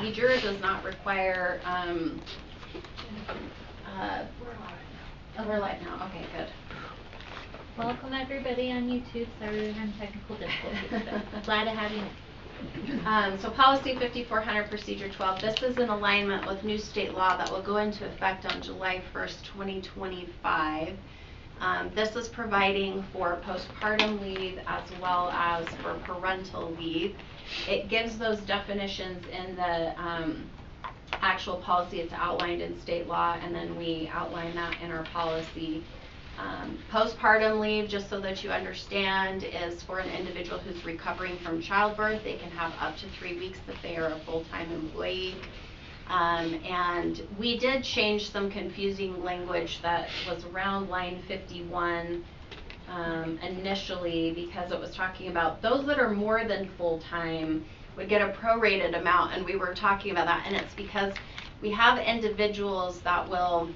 procedure does not require, we're live now, okay, good. Welcome everybody on YouTube. Sorry we're having technical difficulties, but glad to have you. So policy 5400 procedure 12, this is in alignment with new state law that will go into effect on July 1st, 2025. This is providing for postpartum leave as well as for parental leave. It gives those definitions in the actual policy. It's outlined in state law, and then we outline that in our policy. Postpartum leave, just so that you understand, is for an individual who's recovering from childbirth. They can have up to 3 weeks if they are a full-time employee. And we did change some confusing language that was around line 51 initially, because it was talking about those that are more than full-time would get a prorated amount, and we were talking about that, and it's because we have individuals that will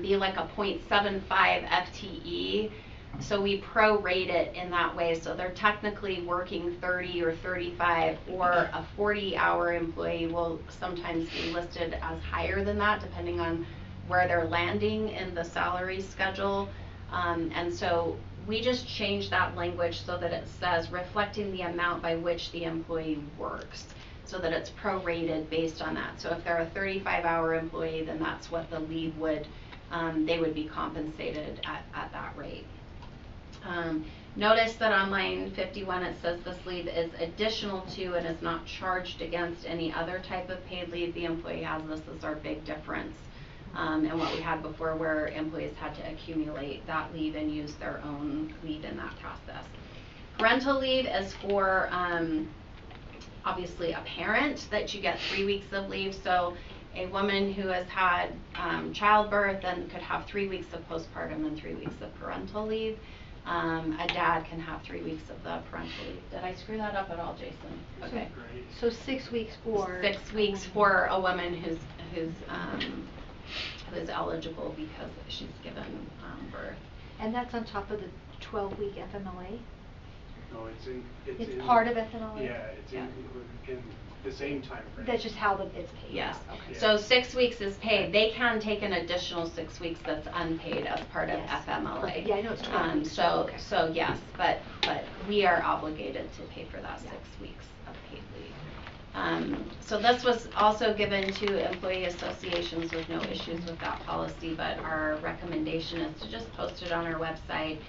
be like a 0.75 FTE, so we prorate it in that way, so they're technically working 30 or 35, or a 40-hour employee will sometimes be listed as higher than that depending on where they're landing in the salary schedule. And so we just changed that language so that it says reflecting the amount by which the employee works, so that it's prorated based on that. So if they're a 35-hour employee, then that's what the leave would, they would be compensated at that rate. Notice that on line 51 it says this leave is additional to and is not charged against any other type of paid leave the employee has. This is our big difference. And what we had before, where employees had to accumulate that leave and use their own leave in that process. Parental leave is for obviously a parent, that you get 3 weeks of leave. So a woman who has had childbirth then could have 3 weeks of postpartum and 3 weeks of parental leave. A dad can have 3 weeks of the parental leave. Did I screw that up at all, Jason? Okay. So 6 weeks for 6 weeks for a woman who's eligible because she's given birth. And that's on top of the 12-week FMLA? No, it's part of FMLA? Yeah, it's in the same time frame. That's just how it's paid. Yes. Okay. Yeah. So 6 weeks is paid. They can take an additional 6 weeks that's unpaid as part of FMLA. Perfect. Yeah, I know it's 12 weeks. So yes, but we are obligated to pay for that 6 weeks of paid leave. So this was also given to employee associations with no issues with that policy, but our recommendation is to just post it on our website,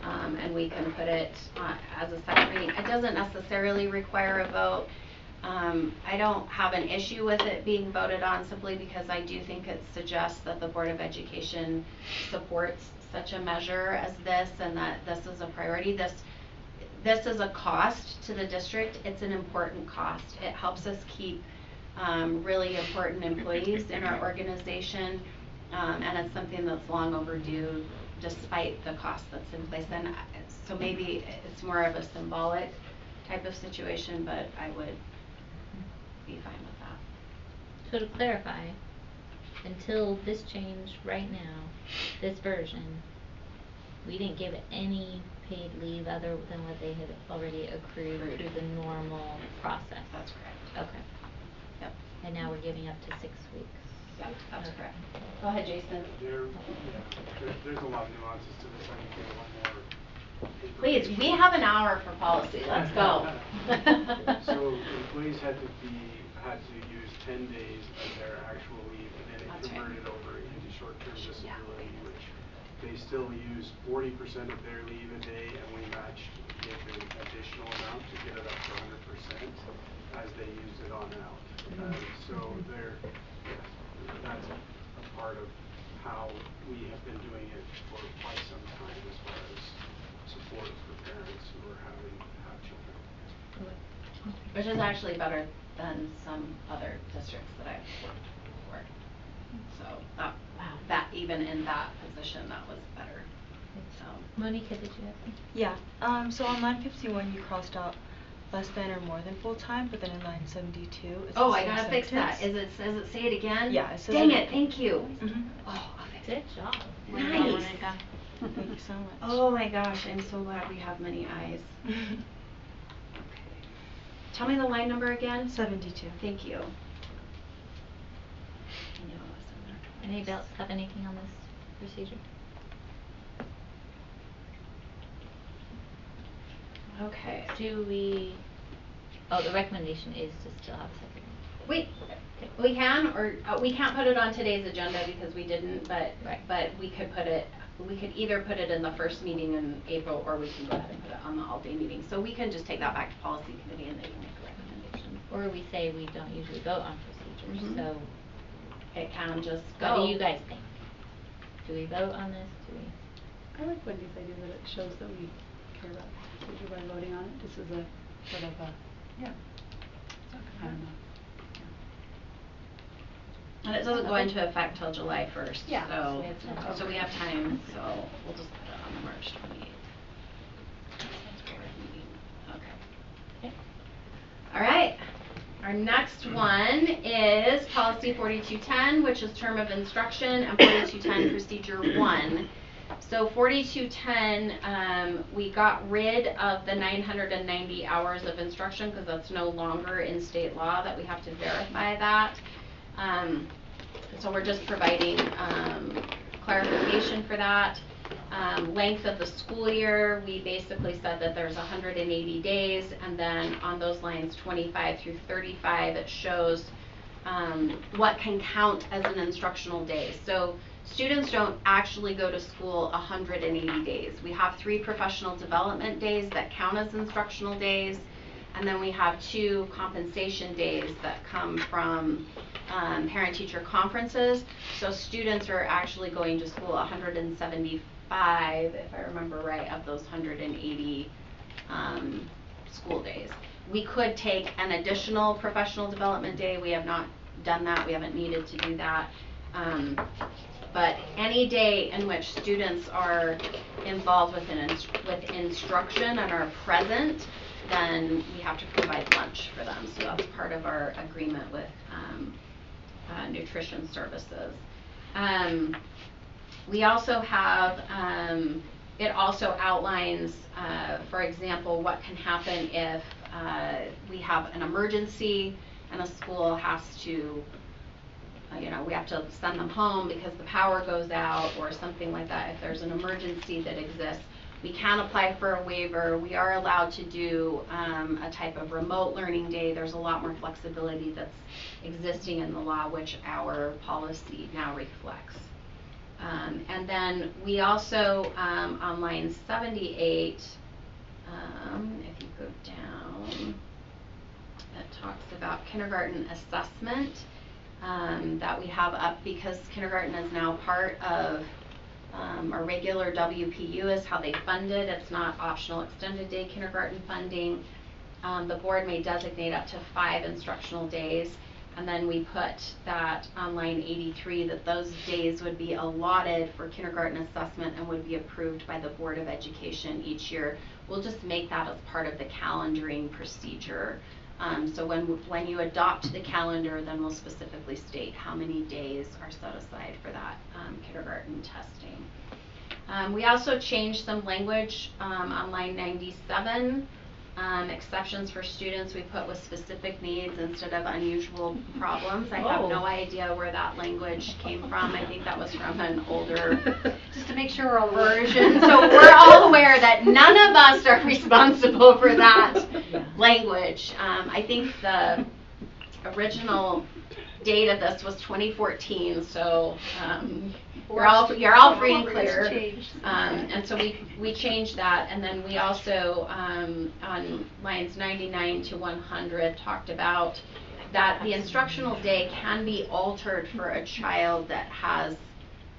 and we can put it as a second reading. It doesn't necessarily require a vote. I don't have an issue with it being voted on, simply because I do think it suggests that the Board of Education supports such a measure as this, and that this is a priority. This is a cost to the district. It's an important cost. It helps us keep really important employees in our organization, and it's something that's long overdue despite the cost that's in place. And so maybe it's more of a symbolic type of situation, but I would be fine with that. So to clarify, until this change right now, this version, we didn't give any paid leave other than what they had already accrued through the normal process. That's correct. Okay. Yep. And now we're giving up to 6 weeks. Yep, that's correct. Go ahead, Jason. There's a lot of nuances to this. I need to get one more. Please, we have an hour for policy. Let's go. So employees had to use 10 days of their actual leave, and then it converted over into short-term disability, which they still use 40% of their leave a day, and we matched the additional amount to get it up to 100% as they used it on out. So that's a part of how we have been doing it for quite some time, as far as support for parents who are have children. Which is actually better than some other districts that I've worked for. So that even in that position, that was better. So Monica, did you have something? Yeah. So on line 51, you crossed out less than or more than full time, but then in line 72, it's oh, the I same gotta fix that. sentence. Does it say it again? Yeah. It says Dang it! Thank you. Oh, I'll fix Good it. job. Nice. thank you so much. Oh my gosh, I'm so glad we have many eyes. Okay. Tell me the line number again. 72. Thank you. I knew it was in there. Anybody else have anything on this procedure? Okay. The recommendation is to still have a second reading. We can, or we can't put it on today's agenda because we didn't, but Right. but we could either put it in the first meeting in April, or we can go ahead and put it on the all-day meeting. So we can just take that back to policy committee and they can make a recommendation. Or we say we don't usually vote on procedures, Mhm. so It can just go. what do you guys think? Do we vote on this? Do we? I like Wendy's idea that it shows that we care about the procedure by voting on it. This is a sort of a, Yeah. I don't know. And it doesn't go into effect till July 1st. Yeah, So we have time. so we have time, so we'll just put it on the March 28th. Okay. Okay. All right. Our next one is policy 4210, which is term of instruction, and 4210 procedure 1. So 4210, we got rid of the 990 hours of instruction because that's no longer in state law that we have to verify that. So we're just providing clarification for that. Length of the school year, we basically said that there's 180 days, and then on those lines 25 through 35, it shows what can count as an instructional day. So students don't actually go to school 180 days. We have 3 professional development days that count as instructional days, and then we have 2 compensation days that come from parent-teacher conferences. So students are actually going to school 175, if I remember right, of those 180 school days. We could take an additional professional development day. We have not done that. We haven't needed to do that. But any day in which students are involved with instruction and are present, then we have to provide lunch for them. So that's part of our agreement with nutrition services. We also have, it also outlines, for example, what can happen if we have an emergency and a school has to, we have to send them home because the power goes out or something like that. If there's an emergency that exists, we can apply for a waiver. We are allowed to do a type of remote learning day. There's a lot more flexibility that's existing in the law, which our policy now reflects. And then we also, on line 78, if you go down, it talks about kindergarten assessment that we have up because kindergarten is now part of our regular WPU is how they fund it. It's not optional extended day kindergarten funding. The board may designate up to 5 instructional days, and then we put that on line 83 that those days would be allotted for kindergarten assessment and would be approved by the Board of Education each year. We'll just make that as part of the calendaring procedure. So when you adopt the calendar, then we'll specifically state how many days are set aside for that kindergarten testing. We also changed some language on line 97. Exceptions for students we put with specific needs instead of unusual problems. I have no idea where that language came from. I think that was from an older Just to make sure we're all aware. version. So we're all aware that none of us are responsible for that language. I think the original date of this was 2014, so you're all free and clear. And so we changed that, and then we also on lines 99 to 100 talked about that the instructional day can be altered for a child that has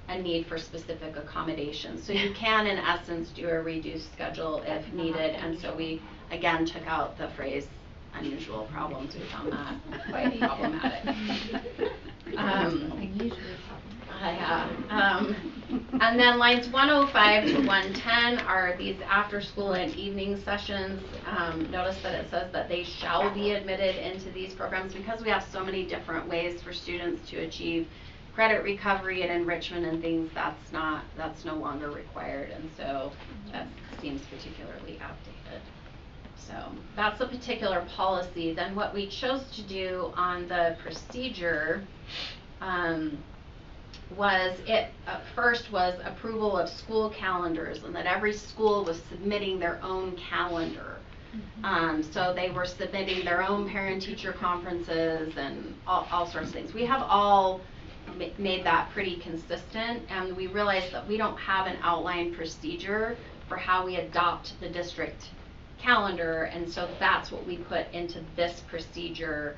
a need for specific accommodations. So you can, in essence, do a reduced schedule if needed, and so we again took out the phrase unusual problems. We found that quite problematic. Unusually And then lines 105 to 110 are these after school and evening sessions. Notice that it says that they shall be admitted into these programs because we have so many different ways for students to achieve credit recovery and enrichment and things. That's no longer required, and so that seems particularly outdated. So that's a particular policy. Then what we chose to do on the procedure first was approval of school calendars, and that every school was submitting their own calendar. So they were submitting their own parent-teacher conferences and all sorts of things. We have all made that pretty consistent, and we realized that we don't have an outline procedure for how we adopt the district calendar, and so that's what we put into this procedure,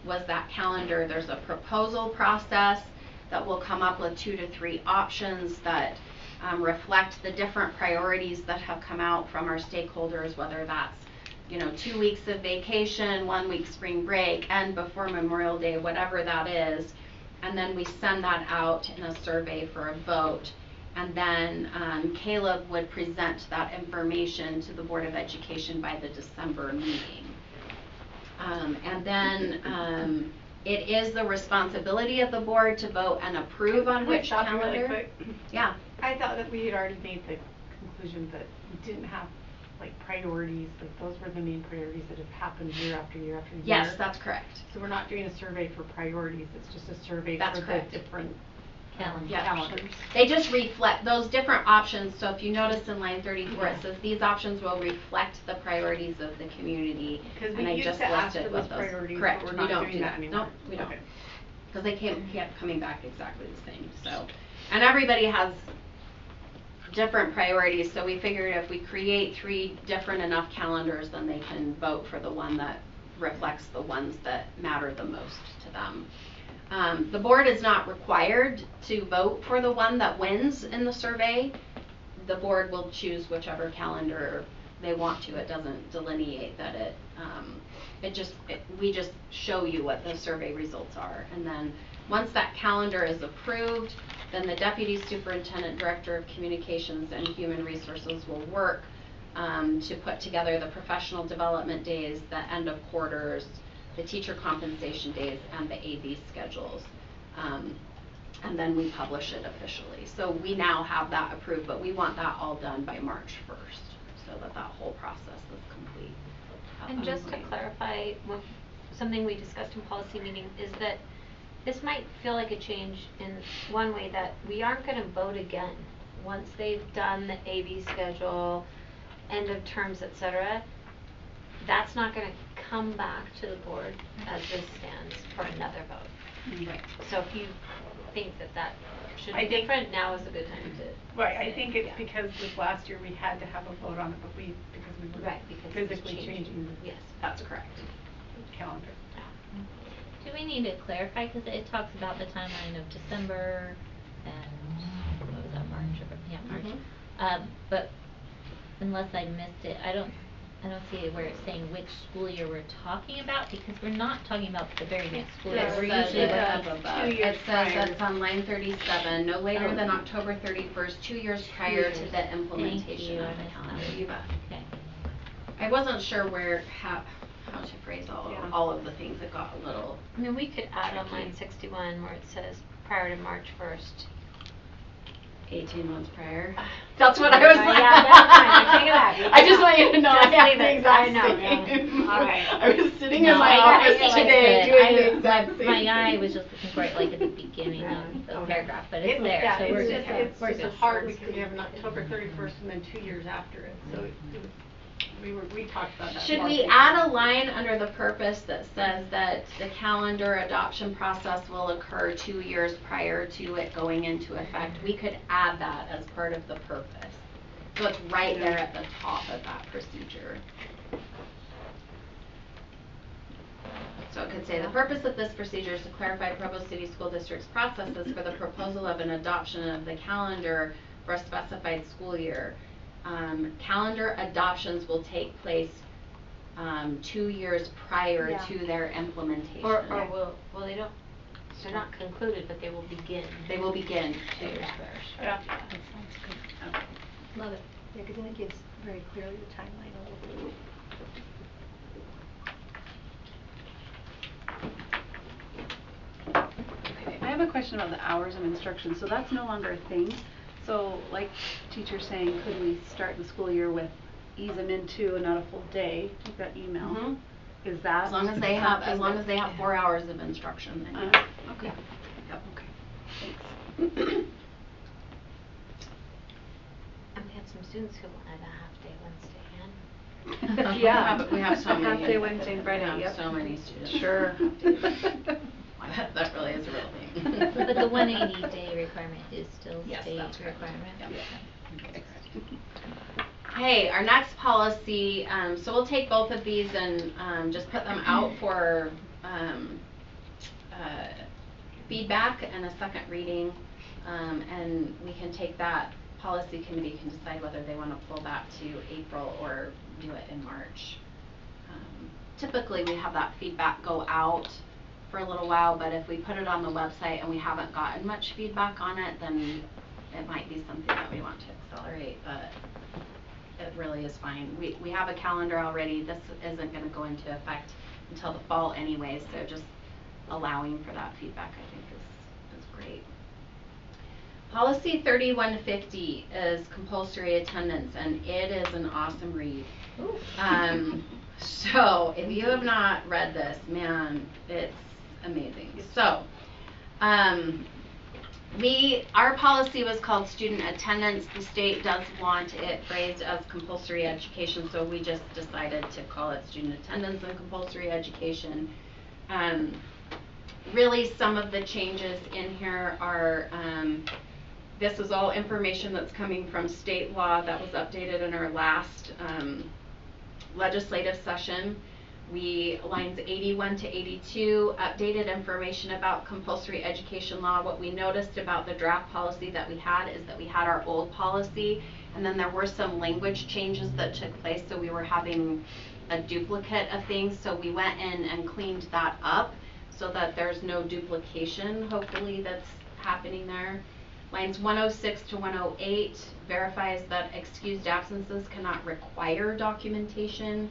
was that calendar. There's a proposal process that will come up with 2 to 3 options that reflect the different priorities that have come out from our stakeholders, whether that's 2 weeks of vacation, 1 week spring break, and before Memorial Day, whatever that is. And then we send that out in a survey for a vote. And then Caleb would present that information to the Board of Education by the December meeting. And then it is the responsibility of the board to vote and approve on which calendar. Really quick? Yeah. I thought that we had already made the conclusion that we didn't have like priorities, like those were the main priorities that have happened year after year after year. Yes, that's correct. So we're not doing a survey for priorities, it's just a survey That's for correct. the different Calendar. Yeah. calendars. They just reflect those different options. So if you notice in line 34, it says these options will reflect the priorities of the community. Because and we I used just to ask listed for those what those. priorities, Correct. but we're We not don't doing do that anymore. No, we don't. Okay. Because they kept coming back exactly the same. So, and everybody has different priorities. So we figured if we create 3 different enough calendars, then they can vote for the one that reflects the ones that matter the most to them. The board is not required to vote for the one that wins in the survey. The board will choose whichever calendar they want to. It doesn't delineate that we just show you what the survey results are. And then once that calendar is approved, then the Deputy Superintendent, Director of Communications and Human Resources will work to put together the professional development days, the end of quarters, the teacher compensation days, and the AB schedules. And then we publish it officially. So we now have that approved, but we want that all done by March 1st, so that whole process is complete. And just to clarify, something we discussed in policy meeting is that this might feel like a change in one way, that we aren't going to vote again once they've done the AB schedule, end of terms, etc. That's not going to come back to the board as this stands for another vote. Right. So if you think that should I be think- different, now is a good time to. Right, I think it's yeah. because this last year we had to have a vote on it, but because we were Because it was physically changing the Yes. That's correct. calendar. Do we need to clarify, because it talks about the timeline of December and, what was that, March, March. But unless I missed it, I don't see it where it's saying which school year we're talking about, because we're not talking about the very next school year. It We're says usually it looking up above. 2 years It says prior. it's on line 37, no later than Oh. October 31st, 2 years prior to the implementation you, I of the missed that calendar. one. You bet. Okay. I wasn't sure how to phrase all of the things. It got a little. I mean, we could add on line Tricky. 61 where it says prior to March 1st. 18 months prior. That's what I was like. Yeah, that's fine. Take it back. I just want you to know Just I have leave the it. exact I know, same. yeah. All right. I was sitting No, in my I office think today it's good. doing the exact same My thing. eye was just looking for it like at the beginning of the Okay. paragraph, but it's there, Yeah, so it's we're just, good. it's We're just good. hard because we have an October 31st and then 2 years after it, so we talked about that. Should we add a line under the purpose that says that the calendar adoption process will occur 2 years prior to it going into effect? We could add that as part of the purpose. So it's right there at the top of that procedure. So it could say, the purpose of this procedure is to clarify Provo City School District's processes for the proposal of an adoption of the calendar for a specified school year. Calendar adoptions will take place 2 years prior Yeah. to their implementation. Or they're not concluded, but they will begin. They will begin 2 years Yeah. prior. Yeah. That sounds good. Okay. Love it. Yeah, because then it gives very clearly the timeline a little bit. I have a question about the hours of instruction. So that's no longer a thing. So like teacher saying, could we start the school year with ease them into not a full day, like that email? Mhm. Is that As long as they have something that- 4 hours of instruction, then Uh, yes. okay. Yep. Okay, thanks. And we have some students who will have a half-day Wednesday and. We have so many. Half day Wednesday and Friday, We have yep. so many students. Sure. That really is a real thing. But the 180-day requirement is still Yes, state that's correct. requirement? Yep. Okay. Okay, our next policy, so we'll take both of these and just put them out for feedback and a second reading, and we can take that, policy committee can decide whether they want to pull that to April or do it in March. Typically we have that feedback go out for a little while, but if we put it on the website and we haven't gotten much feedback on it, then it might be something that we want to accelerate, but it really is fine. We have a calendar already. This isn't going to go into effect until the fall anyway, so just allowing for that feedback I think is great. Policy 3150 is compulsory attendance, and it is an awesome read. So if you have not read this, man, it's amazing. So our policy was called student attendance. The state does want it phrased as compulsory education, so we just decided to call it student attendance and compulsory education. Really, some of the changes in here are, this is all information that's coming from state law that was updated in our last legislative session. Lines 81 to 82, updated information about compulsory education law. What we noticed about the draft policy that we had is that we had our old policy, and then there were some language changes that took place, so we were having a duplicate of things. So we went in and cleaned that up so that there's no duplication, hopefully, that's happening there. Lines 106 to 108 verifies that excused absences cannot require documentation.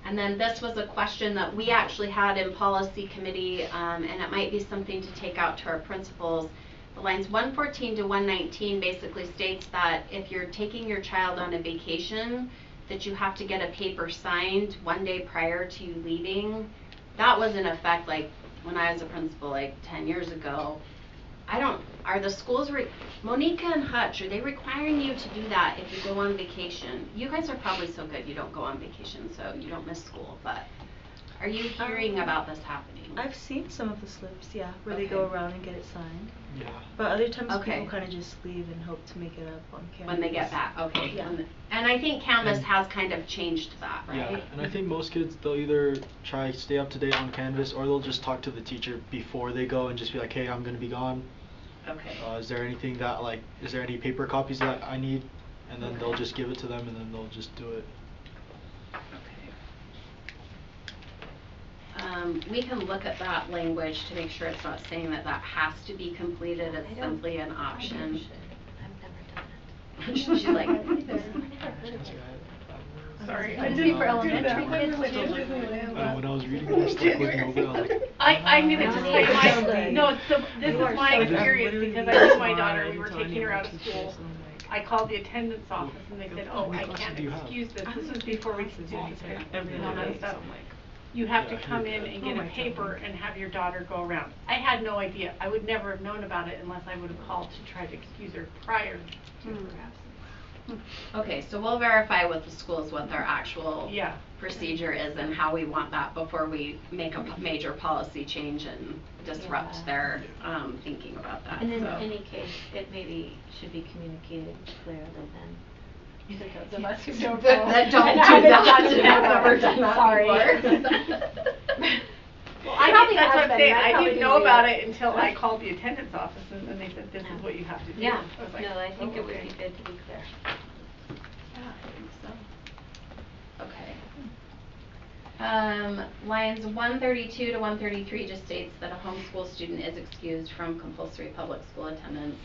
And then this was a question that we actually had in policy committee, and it might be something to take out to our principals. The lines 114 to 119 basically states that if you're taking your child on a vacation, that you have to get a paper signed 1 day prior to you leaving. That was in effect like when I was a principal like 10 years ago. Are the schools, Monica and Hutch, are they requiring you to do that if you go on vacation? You guys are probably so good you don't go on vacation, so you don't miss school, but are you hearing about this happening? I've seen some of the slips, yeah, where they Okay. go around and get it signed. Yeah. But other times Okay. people kind of just leave and hope to make it up on campus. When they get back, okay. Yeah. And I think Canvas And- has kind of changed that, right? Yeah, and I think most kids, they'll either try stay up to date on Canvas, or they'll just talk to the teacher before they go and just be like, hey, I'm gonna be gone. Okay. Is there anything that is there any paper copies that I need? And then they'll just give it to them, and then they'll just do it. We can look at that language to make sure it's not saying that that has to be completed, it's simply an option. I've never done it. She's like, Sorry, I I did didn't for elementary when I was reading it, I started looking over it, I was like, I'm gonna just tell you So my, good. no, so this You are is my so good. experience because I knew my daughter, we were taking her out of school. I called the attendance office and they said, oh, I can't excuse this. This was before we could do this and all that stuff. You have to Yeah, I come heard in that. and get a paper and have your daughter go around. I had no idea. I would never have known about it unless I would have called to try to excuse her prior to her absence. okay, so we'll verify with the schools what their actual Yeah. procedure is and how we want that before we make a major policy change and disrupt Yeah. their thinking about that. And in so. any case, it maybe should be communicated clearly then. Those of us who don't That don't and do haven't that. done it I've ever. never done that Sorry. before. Well, Probably that's what has I'm been. saying. That I probably didn't know do. about it until I called the attendance office and then they said, this is what you have to do. Yeah, I was like, no, I think oh, it would okay. be good to be clear. Yeah, I think so. Okay. Lines 132 to 133 just states that a homeschool student is excused from compulsory public school attendance.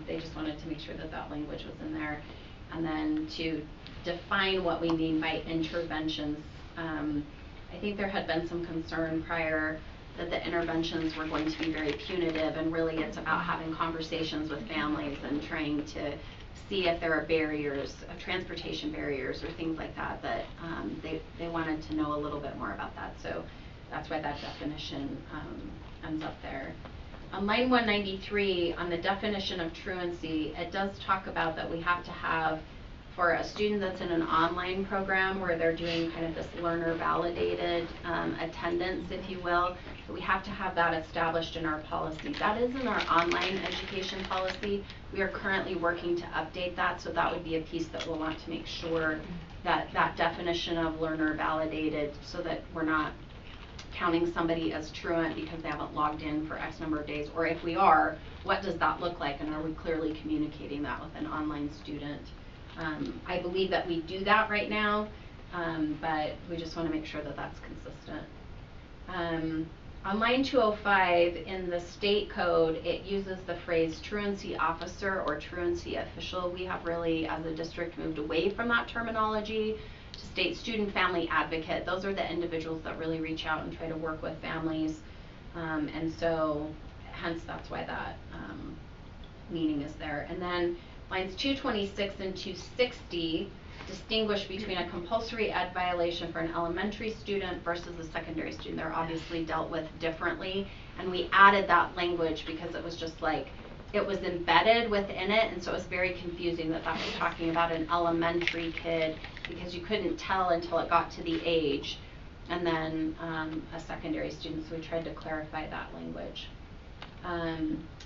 They just wanted to make sure that that language was in there. And then to define what we mean by interventions. I think there had been some concern prior that the interventions were going to be very punitive, and really it's about having conversations with families and trying to see if there are barriers, transportation barriers or things like that, that they wanted to know a little bit more about that. So that's why that definition ends up there. On line 193, on the definition of truancy, it does talk about that we have to have, for a student that's in an online program where they're doing kind of this learner validated attendance, if you will, that we have to have that established in our policy. That is in our online education policy. We are currently working to update that, so that would be a piece that we'll want to make sure that that definition of learner validated, so that we're not counting somebody as truant because they haven't logged in for X number of days, or if we are, what does that look like, and are we clearly communicating that with an online student? I believe that we do that right now, but we just want to make sure that that's consistent. On line 205 in the state code, it uses the phrase truancy officer or truancy official. We have really, as a district, moved away from that terminology to state student family advocate. Those are the individuals that really reach out and try to work with families, and so hence that's why that meaning is there. And then lines 226 and 260 distinguish between a compulsory ed violation for an elementary student versus a secondary student. They're obviously dealt with differently, and we added that language because it was just like, it was embedded within it, and so it was very confusing that that was talking about an elementary kid, because you couldn't tell until it got to the age, and then a secondary student, so we tried to clarify that language.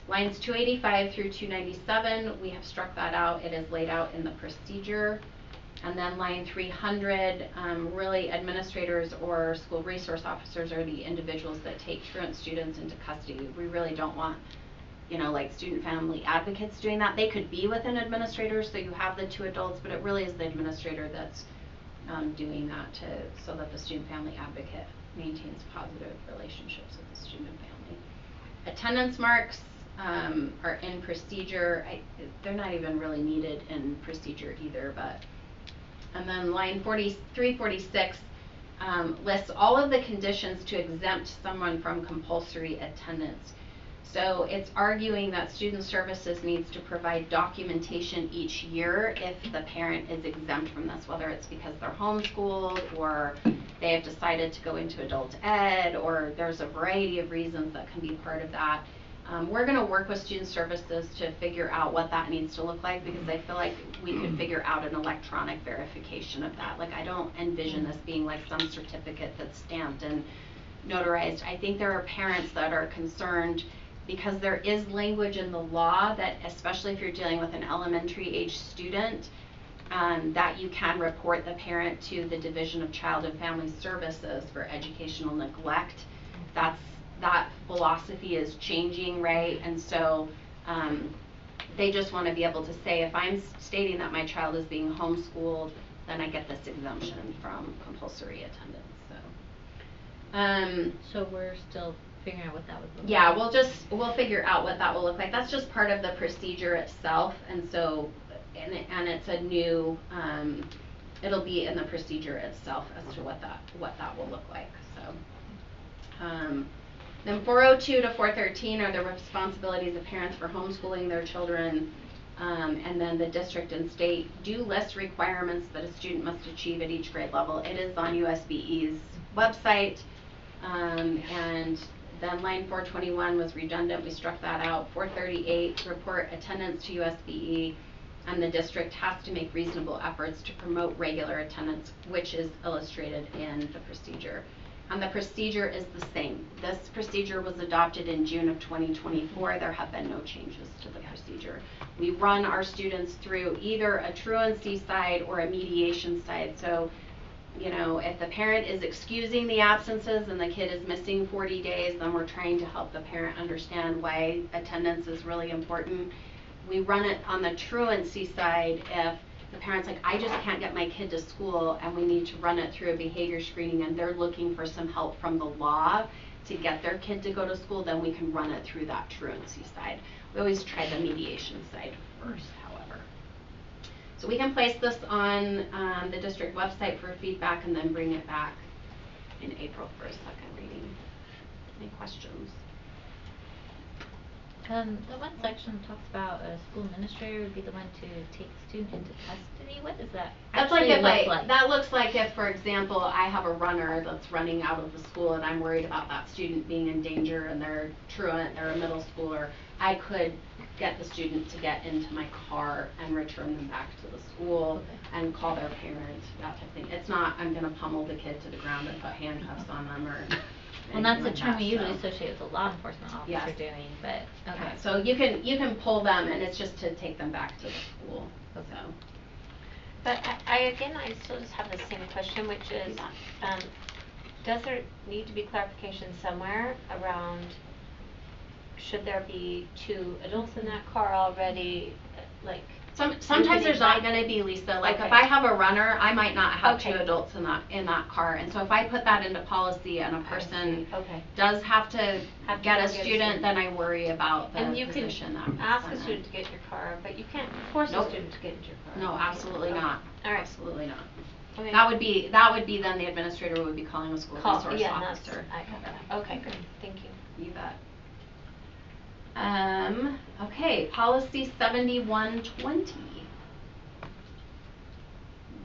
Lines 285 through 297, we have struck that out. It is laid out in the procedure. And then line 300, really administrators or school resource officers are the individuals that take truant students into custody. We really don't want, you know, like student family advocates doing that. They could be with an administrator, so you have the two adults, but it really is the administrator that's doing that so that the student family advocate maintains positive relationships with the student and family. Attendance marks are in procedure. They're not even really needed in procedure either, but. And then line 346 lists all of the conditions to exempt someone from compulsory attendance. So it's arguing that student services needs to provide documentation each year if the parent is exempt from this, whether it's because they're homeschooled or they have decided to go into adult ed, or there's a variety of reasons that can be part of that. We're going to work with student services to figure out what that needs to look like, because I feel like we could figure out an electronic verification of that. Like, I don't envision this being like some certificate that's stamped and notarized. I think there are parents that are concerned because there is language in the law that, especially if you're dealing with an elementary age student, that you can report the parent to the Division of Child and Family Services for educational neglect. That philosophy is changing, right? And so they just want to be able to say, if I'm stating that my child is being homeschooled, then I get this exemption from compulsory attendance. So we're still figuring out what that would look like. Yeah, we'll figure out what that will look like. That's just part of the procedure itself, and so and it's a new it'll be in the procedure itself as to what that will look like. So then 402 to 413 are the responsibilities of parents for homeschooling their children, and then the district and state do list requirements that a student must achieve at each grade level. It is on USBE's website, and then line 421 was redundant. We struck that out. 438, report attendance to USBE, and the district has to make reasonable efforts to promote regular attendance, which is illustrated in the procedure. And the procedure is the same. This procedure was adopted in June of 2024. There have been no changes to the procedure. We run our students through either a truancy side or a mediation side. So, you know, if the parent is excusing the absences and the kid is missing 40 days, then we're trying to help the parent understand why attendance is really important. We run it on the truancy side if the parent's like, I just can't get my kid to school, and we need to run it through a behavior screening, and they're looking for some help from the law to get their kid to go to school, then we can run it through that truancy side. We always try the mediation side first, however. So we can place this on the district website for feedback and then bring it back in April for a second reading. Any questions? The one section talks about a school administrator would be the one to take the student into custody. What does that That's like actually if look like? that looks like if, for example, I have a runner that's running out of the school and I'm worried about that student being in danger and they're truant, they're a middle schooler, I could get the student to get into my car and return them back to the school and call their parent, that type of thing. It's not, I'm gonna pummel the kid to the ground and put handcuffs on them or Well, that's anything a like term we usually so. associate with a law enforcement officer Yes. doing, but okay. Yeah, so you can pull them and it's just to take them back to the school, so. But I still just have the same question, which is, does there need to be clarification somewhere around, should there be 2 adults in that car already, like? Sometimes there's not gonna be, Lisa, like if I have a runner, I might not have 2 adults in that car, and so if I put that into policy and a person does have to get a student, then I worry about the position that And you can ask a student to get in your car, but you can't force a student to get into your car. No, absolutely not. Alright. Absolutely not. Okay. That would be then the administrator would be calling a school resource officer. I got that. Okay, good, thank you. You bet. Okay, policy 7120.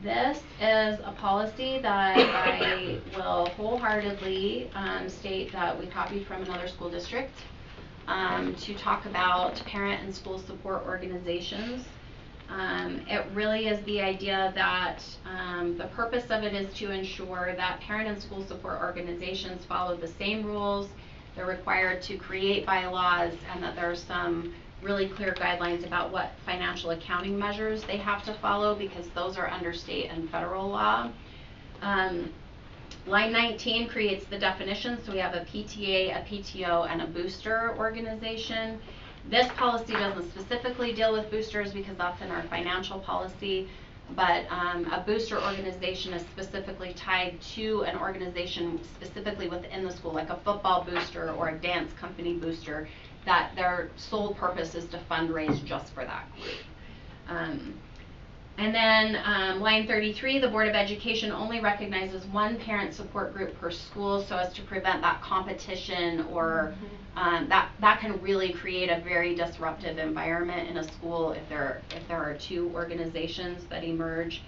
This is a policy that I will wholeheartedly state that we copied from another school district to talk about parent and school support organizations. It really is the idea that the purpose of it is to ensure that parent and school support organizations follow the same rules. They're required to create bylaws, and that there are some really clear guidelines about what financial accounting measures they have to follow, because those are under state and federal law. Line 19 creates the definitions, so we have a PTA, a PTO, and a booster organization. This policy doesn't specifically deal with boosters because that's in our financial policy, but a booster organization is specifically tied to an organization specifically within the school, like a football booster or a dance company booster, that their sole purpose is to fundraise just for that group. And then line 33, the Board of Education only recognizes 1 parent support group per school so as to prevent that competition or that can really create a very disruptive environment in a school if there are 2 organizations that emerge.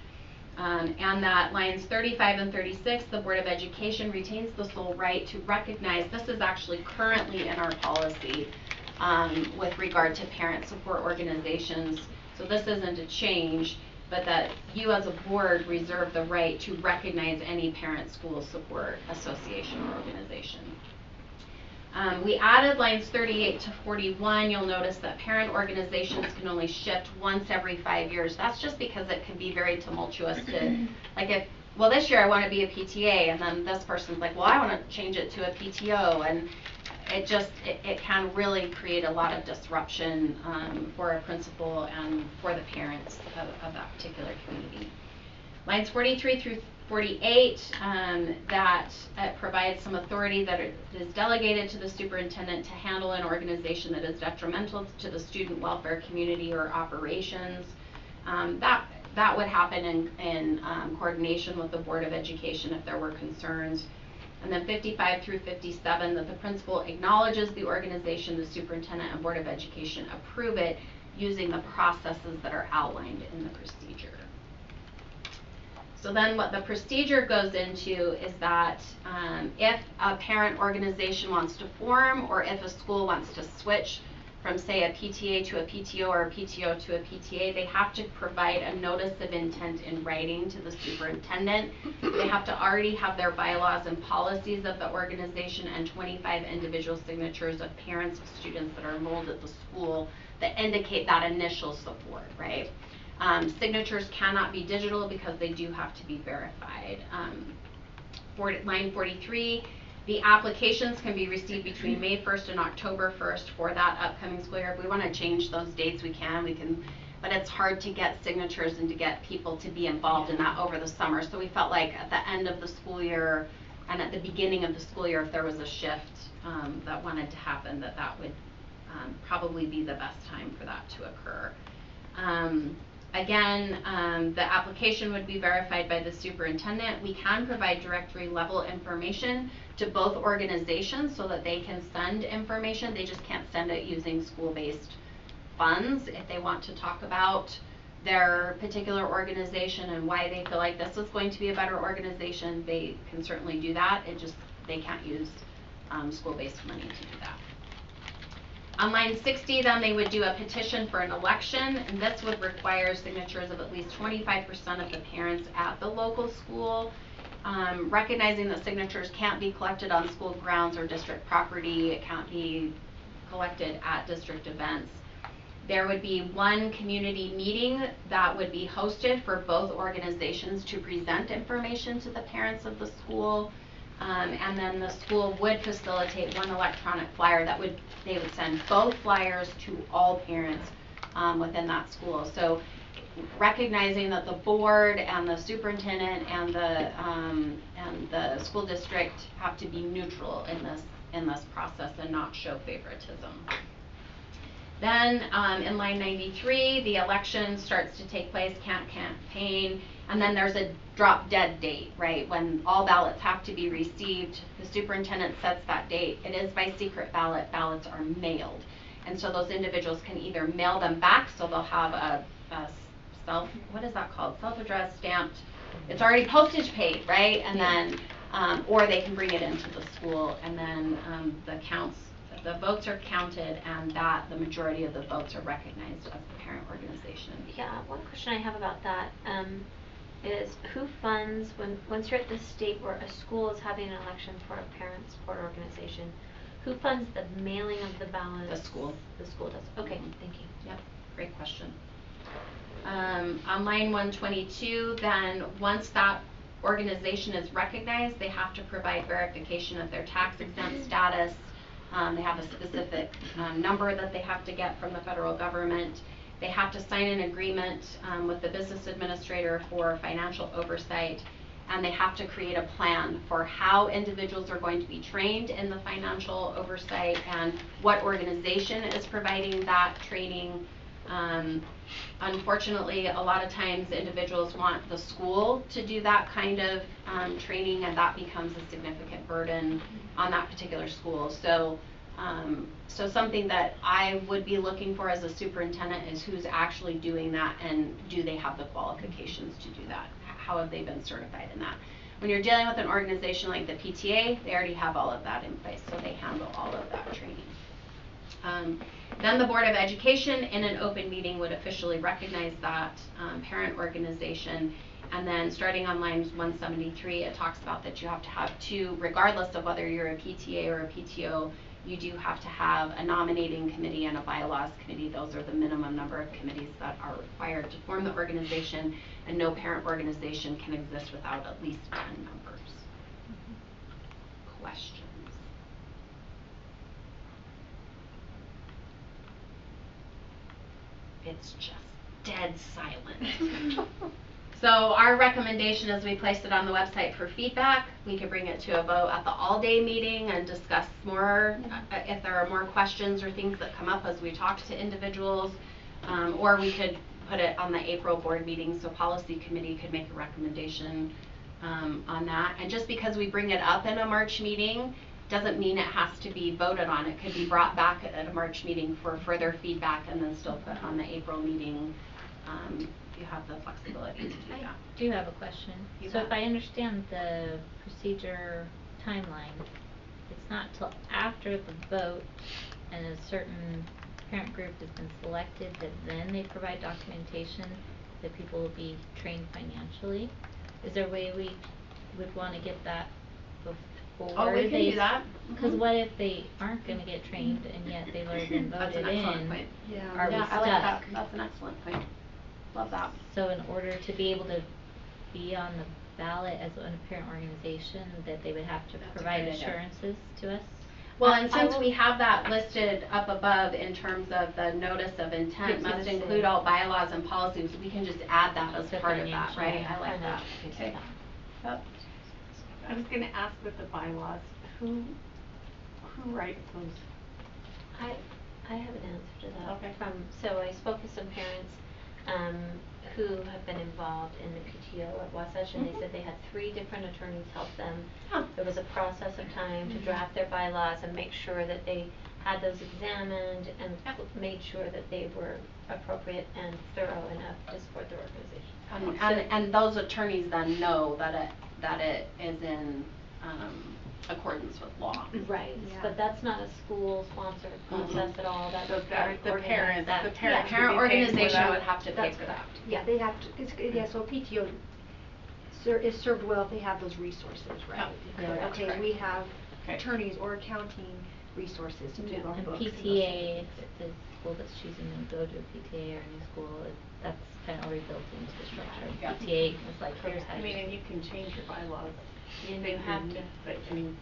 And that lines 35 and 36, the Board of Education retains the sole right to recognize, this is actually currently in our policy with regard to parent support organizations, so this isn't a change, but that you as a board reserve the right to recognize any parent school support association or organization. We added lines 38 to 41. You'll notice that parent organizations can only shift once every 5 years. That's just because it can be very tumultuous to, like well, this year I want to be a PTA, and then this person's like, well, I want to change it to a PTO, and it can really create a lot of disruption for a principal and for the parents of that particular community. Lines 43 through 48, that provides some authority that is delegated to the superintendent to handle an organization that is detrimental to the student welfare community or operations. That would happen in coordination with the Board of Education if there were concerns. And then 55 through 57, that the principal acknowledges the organization, the superintendent and Board of Education approve it using the processes that are outlined in the procedure. So then what the procedure goes into is that if a parent organization wants to form, or if a school wants to switch from, say, a PTA to a PTO or a PTO to a PTA, they have to provide a notice of intent in writing to the superintendent. They have to already have their bylaws and policies of the organization and 25 individual signatures of parents of students that are enrolled at the school that indicate that initial support, right? Signatures cannot be digital because they do have to be verified. Line 43, the applications can be received between May 1st and October 1st for that upcoming school year. If we want to change those dates, we can, but it's hard to get signatures and to get people to be involved in that over the summer. So we felt like at the end of the school year and at the beginning of the school year, if there was a shift that wanted to happen, that would probably be the best time for that to occur. Again, the application would be verified by the superintendent. We can provide directory level information to both organizations so that they can send information. They just can't send it using school-based funds. If they want to talk about their particular organization and why they feel like this is going to be a better organization, they can certainly do that. They can't use school-based money to do that. On line 60, then they would do a petition for an election, and this would require signatures of at least 25% of the parents at the local school. Recognizing that signatures can't be collected on school grounds or district property, it can't be collected at district events. There would be one community meeting that would be hosted for both organizations to present information to the parents of the school. And then the school would facilitate one electronic flyer that they would send both flyers to all parents within that school. So recognizing that the board and the superintendent and the school district have to be neutral in this process and not show favoritism. Then in line 93, the election starts to take place, can't campaign, and then there's a drop dead date, right? When all ballots have to be received, the superintendent sets that date. It is by secret ballot, ballots are mailed. And so those individuals can either mail them back, so they'll have a what is that called? Self-addressed stamped, it's already postage paid, right? And then, or they can bring it into the school, and then the votes are counted, and the majority of the votes are recognized as the parent organization. Yeah, one question I have about that is who funds, once you're at the state where a school is having an election for a parent support organization, who funds the mailing of the ballots? The school. The school does. Okay, thank you. Yep, great question. On line 122, then once that organization is recognized, they have to provide verification of their tax exempt status. They have a specific number that they have to get from the federal government. They have to sign an agreement with the business administrator for financial oversight, and they have to create a plan for how individuals are going to be trained in the financial oversight and what organization is providing that training. Unfortunately, a lot of times individuals want the school to do that kind of training, and that becomes a significant burden on that particular school. So something that I would be looking for as a superintendent is who's actually doing that, and do they have the qualifications to do that? How have they been certified in that? When you're dealing with an organization like the PTA, they already have all of that in place, so they handle all of that training. Then the Board of Education in an open meeting would officially recognize that parent organization, and then starting on line 173, it talks about that you have to have two, regardless of whether you're a PTA or a PTO, you do have to have a nominating committee and a bylaws committee. Those are the minimum number of committees that are required to form the organization, and no parent organization can exist without at least 10 members. Questions? It's just dead silent. So our recommendation is we place it on the website for feedback. We could bring it to a vote at the all-day meeting and discuss more if there are more questions or things that come up as we talk to individuals, or we could put it on the April board meeting so policy committee could make a recommendation on that. And just because we bring it up in a March meeting doesn't mean it has to be voted on. It could be brought back at a March meeting for further feedback and then still put on the April meeting. You have the flexibility to do that. I do have a question. So if I understand the procedure timeline, it's not till after the vote and a certain parent group has been selected that then they provide documentation that people will be trained financially. Is there a way we would want to get that before? Oh, we can do that. Because what if they aren't going to get trained and yet they've already been voted in? That's an excellent point. Are we I stuck? like that. That's an excellent point. Love that. So in order to be able to be on the ballot as a parent organization, that they would have to provide assurances to us? Well, and since we have that listed up above in terms of the notice of intent must include all bylaws and policies, we can just add that as part of that, right? I like that. Okay. Yep. I was going to ask with the bylaws, who writes those? I have an answer to that. Okay. So I spoke with some parents. who have been involved in the PTO at Wasatch, and they said they had 3 different attorneys help them. Huh. There was a process of time to draft their bylaws and make sure that they had those examined and made sure that they were appropriate and thorough enough to support their organization. And those attorneys then know that it is in accordance with law. Right, Yeah. but that's not a school sponsored process at all, that's So a parent the parents, organized. the That- parents Parent would be paying for organization that. would have to pay That's for that. Yeah, they have to, yeah, so PTO is served well if they have those resources, right? Yeah, Like, that's okay, correct. we have Okay. attorneys or accounting resources to do our And books. and those PTA, things. if the school that's choosing to go to a PTA or a new school, that's kind of already built into the structure. Yeah. PTA is like, here's how I you. mean, and you can change your bylaws. And you have to. But I mean,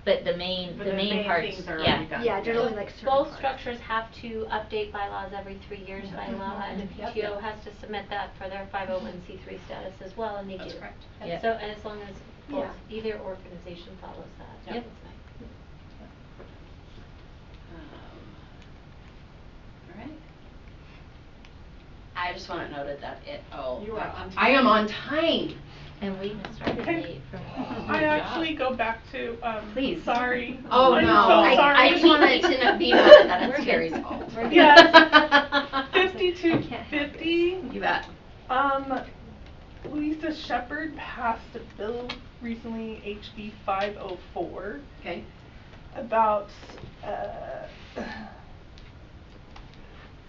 But the main, But the the main main parts, things are yeah. already done. Yeah, generally Both- like certain Both parts. structures have to update bylaws every 3 years by law, and the Yep. PTO has to submit that for their 501c3 status as well, and they do. That's correct. Yep. So, and as long as both, Yeah. either organization follows that. Yep. All right. I just want it noted that You are on I am on time. And we even started Okay. late from. I actually go back to, Please. sorry. Oh, I'm no, so sorry. I just wanted to be noted that it's Terry's fault. Yes. 5250. You bet. Louisa Shepherd passed a bill recently, HB 504, Okay. about,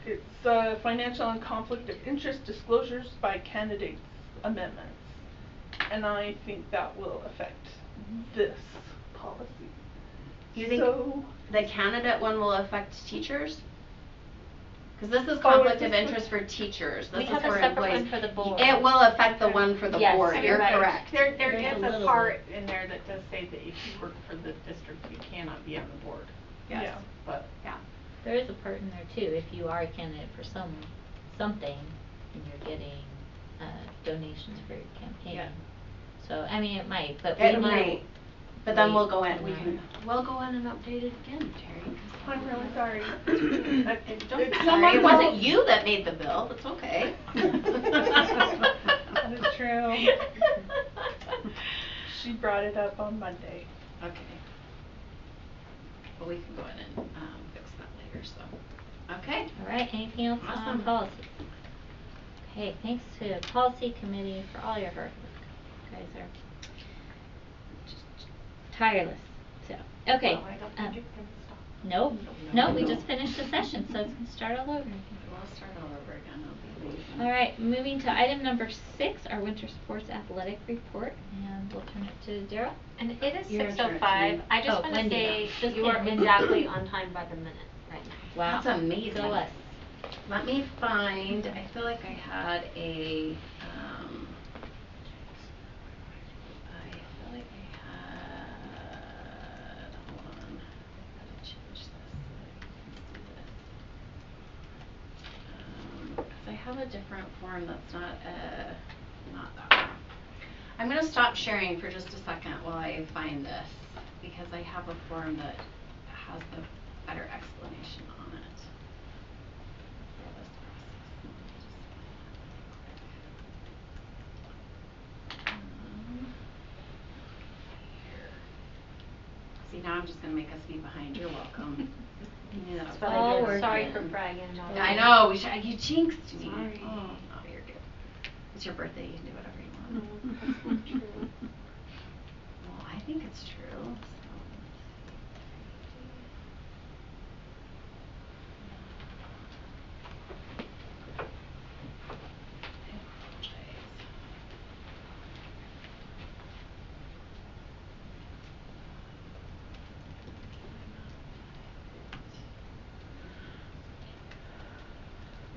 it's financial and conflict of interest disclosures by candidates amendments. And I think that will affect this policy. You think So, the candidate one will affect teachers? Cause this is Oh, conflict it's of just interest for teachers, We this is have a for separate one employees. for the board. It will affect the one for the Yes, board, you're right. correct. There There's is a a little part in there that does say that if you work for the district, you cannot be on the board. Yes. yeah. But Yeah. There is a part in there too, if you are a candidate for something, and you're getting, donations for your campaign. Yeah. So, I mean, it might, but we It might. might, but then we'll go in, Mhm. we'll go in and update it again, Terry. 'Cause I'm really sorry. Don't It's be not sorry, my it wasn't fault. you that made the bill, it's okay. That is true. She brought it up on Monday. Okay. But we can go in and, fix that later, so, okay. All right, anything else on Awesome. policy? Okay, thanks to policy committee for all your hard work. You guys are just tireless, so, okay. well, I don't think it's gonna stop. Nope, no, we just finished the session, so it's gonna start all over again. We'll start all over again, I'll be leaving. All right, moving to item number 6, our winter sports athletic report, and we'll turn it to Daryl. And it is Your turn, 6:05, Jean. I just Oh, wanna Wendy. say, Just you are kidding. exactly on time by the minute right now. Wow. That's amazing. Go us. Let me find, I feel like I had I feel like I had, hold on, I gotta change this so I can see this. 'Cause I have a different form that's not that one. I'm gonna stop sharing for just a second while I find this, because I have a form that has the better explanation on it. For this process. Let me just find that really quick. Here. See, now I'm just gonna make us be behind, you're welcome. You knew that was But gonna all happen. working. sorry for bragging about I it. know, you jinxed me. Sorry. Oh, no, you're good. It's your birthday, you can do whatever you want. No, that's not true. Well, I think it's true, so. I apologize.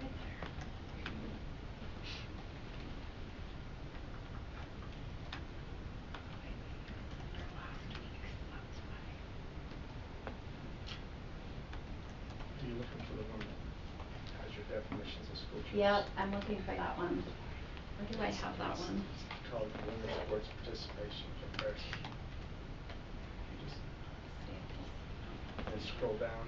Right there. Their last weeks, that's why. Are you looking for the one that has your definitions of school trips? Yep, I'm looking for that one. Where do I have that one? It's called Winter Sports Participation Comparison. You just then scroll down.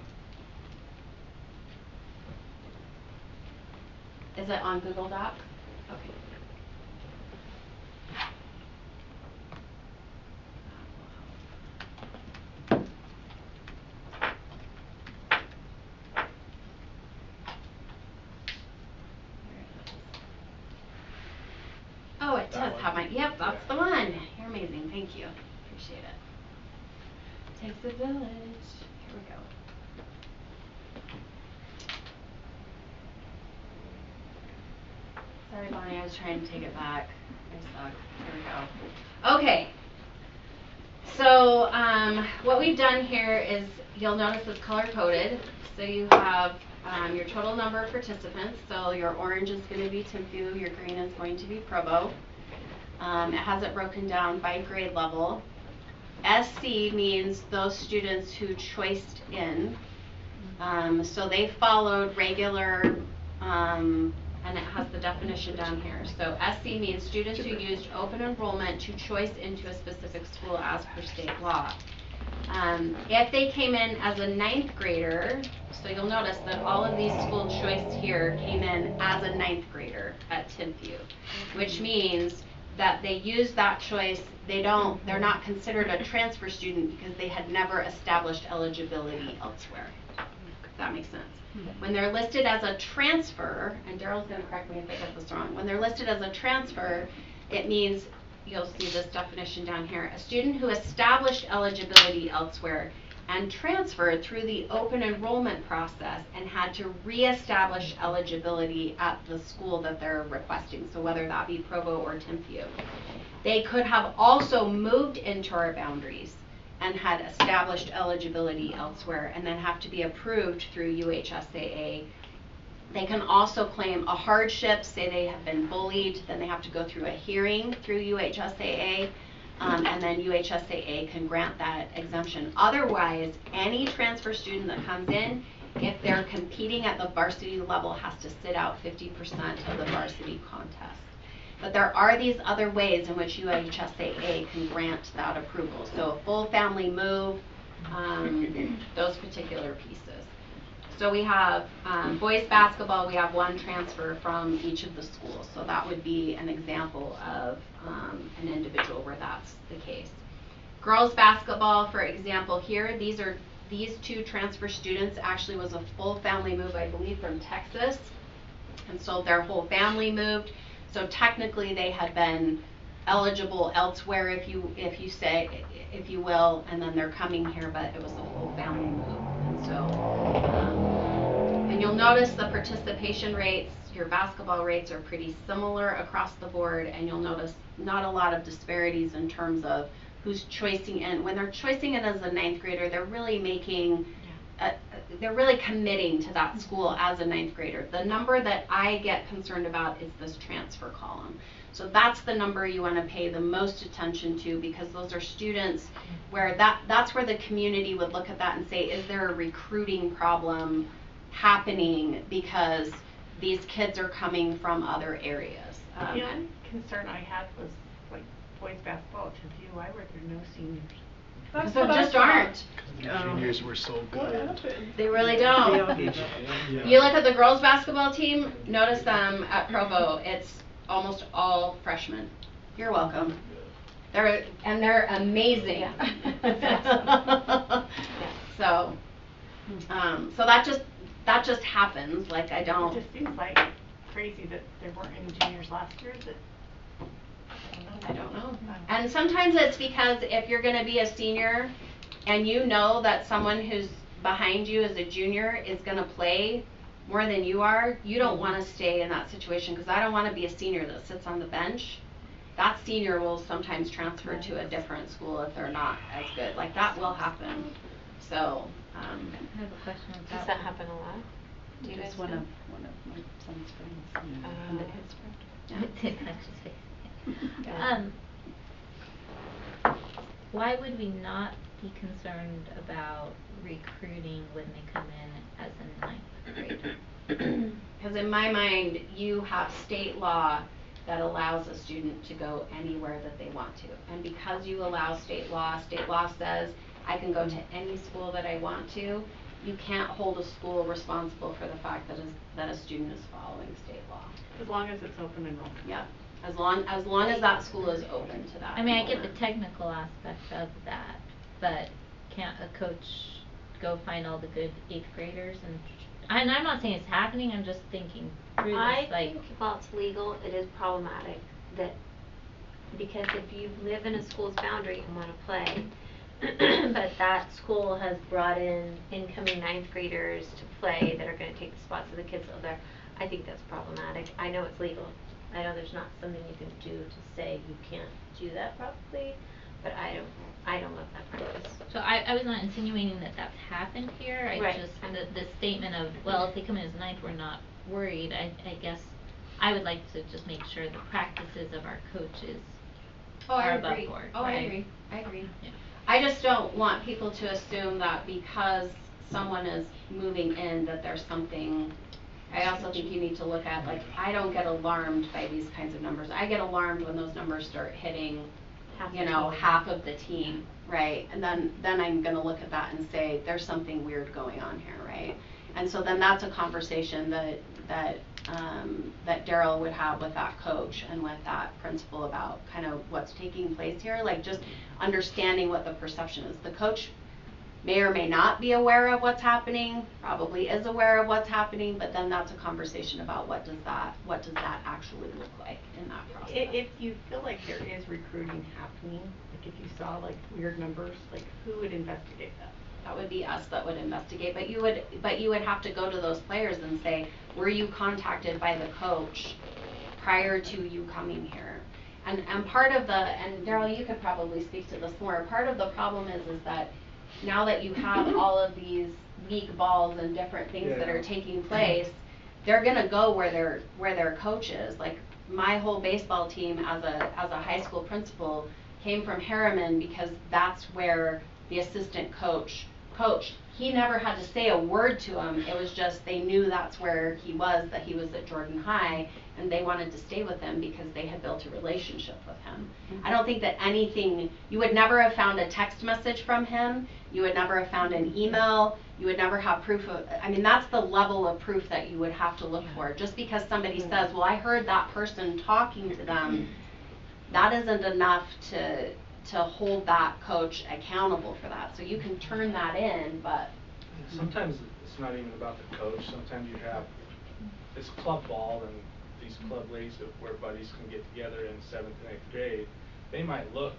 Is it on Google Doc? Okay. Oh, it does have my, yep, that's the one. You're amazing, thank you. Appreciate it. Takes a village. Here we go. Sorry, Bonnie, I was trying to take it back. I suck. Here we go. Okay. So, what we've done here is, you'll notice it's color-coded. So you have your total number of participants. So your orange is going to be Timpview, your green is going to be Provo. It has it broken down by grade level. SC means those students who choiced in. So they followed regular, and it has the definition down here. So SC means students who used open enrollment to choice into a specific school as per state law. If they came in as a 9th grader, so you'll notice that all of these school choice here came in as a 9th grader at Timpview, which means that they use that choice, they're not considered a transfer student because they had never established eligibility elsewhere. If that makes sense. When they're listed as a transfer, and Daryl's going to correct me if I get this wrong, when they're listed as a transfer, it means, you'll see this definition down here, a student who established eligibility elsewhere and transferred through the open enrollment process and had to reestablish eligibility at the school that they're requesting, so whether that be Provo or Timpview. They could have also moved into our boundaries and had established eligibility elsewhere and then have to be approved through UHSAA. They can also claim a hardship, say they have been bullied, then they have to go through a hearing through UHSAA, and then UHSAA can grant that exemption. Otherwise, any transfer student that comes in, if they're competing at the varsity level, has to sit out 50% of the varsity contest. But there are these other ways in which UHSAA can grant that approval. So a full family move, those particular pieces. So we have boys basketball, we have one transfer from each of the schools. So that would be an example of an individual where that's the case. Girls basketball, for example, here, these 2 transfer students actually was a full family move, I believe, from Texas. And so their whole family moved. So technically they had been eligible elsewhere, if you will, and then they're coming here, but it was a full family move. And so, and you'll notice the participation rates, your basketball rates are pretty similar across the board, and you'll notice not a lot of disparities in terms of who's choicing in. When they're choicing in as a 9th grader, they're really making they're really committing to that school as a 9th grader. The number that I get concerned about is this transfer column. So that's the number you want to pay the most attention to, because those are students where that's where the community would look at that and say, is there a recruiting problem happening because these kids are coming from other areas? The only concern I had was like boys basketball at Timpview. Why were there no seniors? That's there what I just thought. aren't. The juniors were so What good. happened? They really don't. Yeah. You look at the girls basketball team, notice them at Provo, it's almost all freshmen. You're welcome. They're amazing. So that just happens. Like It just seems like crazy that there weren't any juniors last year. I don't know. And sometimes it's because if you're going to be a senior and you know that someone who's behind you as a junior is going to play more than you are, you don't want to stay in that situation, because I don't want to be a senior that sits on the bench. That senior will sometimes transfer to a different school if they're not as good. Like that will happen. So I have a question about Does that happen a lot? Do you guys Just one know? of my son's friends. And his friend. Why would we not be concerned about recruiting when they come in as a 9th grader? because in my mind, you have state law that allows a student to go anywhere that they want to. And because you allow state law says I can go to any school that I want to. you can't hold a school responsible for the fact that a student is following state law. As long as it's open enrollment. Yep, as long as that school is open to that I mean, I get the enrollment. technical aspect of that, but can't a coach go find all the good 8th graders and I'm not saying it's happening, I'm just thinking through this, I like. think while it's legal, it is problematic that, because if you live in a school's boundary and wanna play, but that school has brought in incoming 9th graders to play that are gonna take the spots of the kids that live there, I think that's problematic. I know it's legal. I know there's not something you can do to say you can't do that probably, but I don't love that practice. So I was not insinuating that that's happened here, I Right. just, the statement of, well, if they come in as 9th, we're not worried, I guess I would like to just make sure the practices of our coaches are above board, right? I agree. Yeah. I just don't want people to assume that because someone is moving in that there's something. I also think you need to look at, like, I don't get alarmed by these kinds of numbers. I get alarmed when those numbers start hitting, half of the team, right? And then I'm gonna look at that and say, there's something weird going on here, right? And so then that's a conversation that Daryl would have with that coach and with that principal about kind of what's taking place here, like just understanding what the perception is. The coach may or may not be aware of what's happening, probably is aware of what's happening, but then that's a conversation about what does that actually look like in that process. If you feel like there is recruiting happening, like if you saw like weird numbers, like who would investigate that? That would be us that would investigate, but you would have to go to those players and say, were you contacted by the coach prior to you coming here? And part of and Daryl, you could probably speak to this more, part of the problem is that now that you have all of these weak balls and different things that are taking place, they're gonna go where their coach is. Like my whole baseball team as a high school principal came from Harriman because that's where the assistant coach coached. He never had to say a word to him. It was just they knew that's where he was, that he was at Jordan High, and they wanted to stay with him because they had built a relationship with him. I don't think that you would never have found a text message from him, you would never have found an email, you would never have proof of, I mean, that's the level of proof that you would have to look for. Just because somebody says, well, I heard that person talking to them, that isn't enough to hold that coach accountable for that. So you can turn that in, but sometimes it's not even about the coach. Sometimes you have this club ball and these club leagues where buddies can get together in 7th and 8th grade. They might look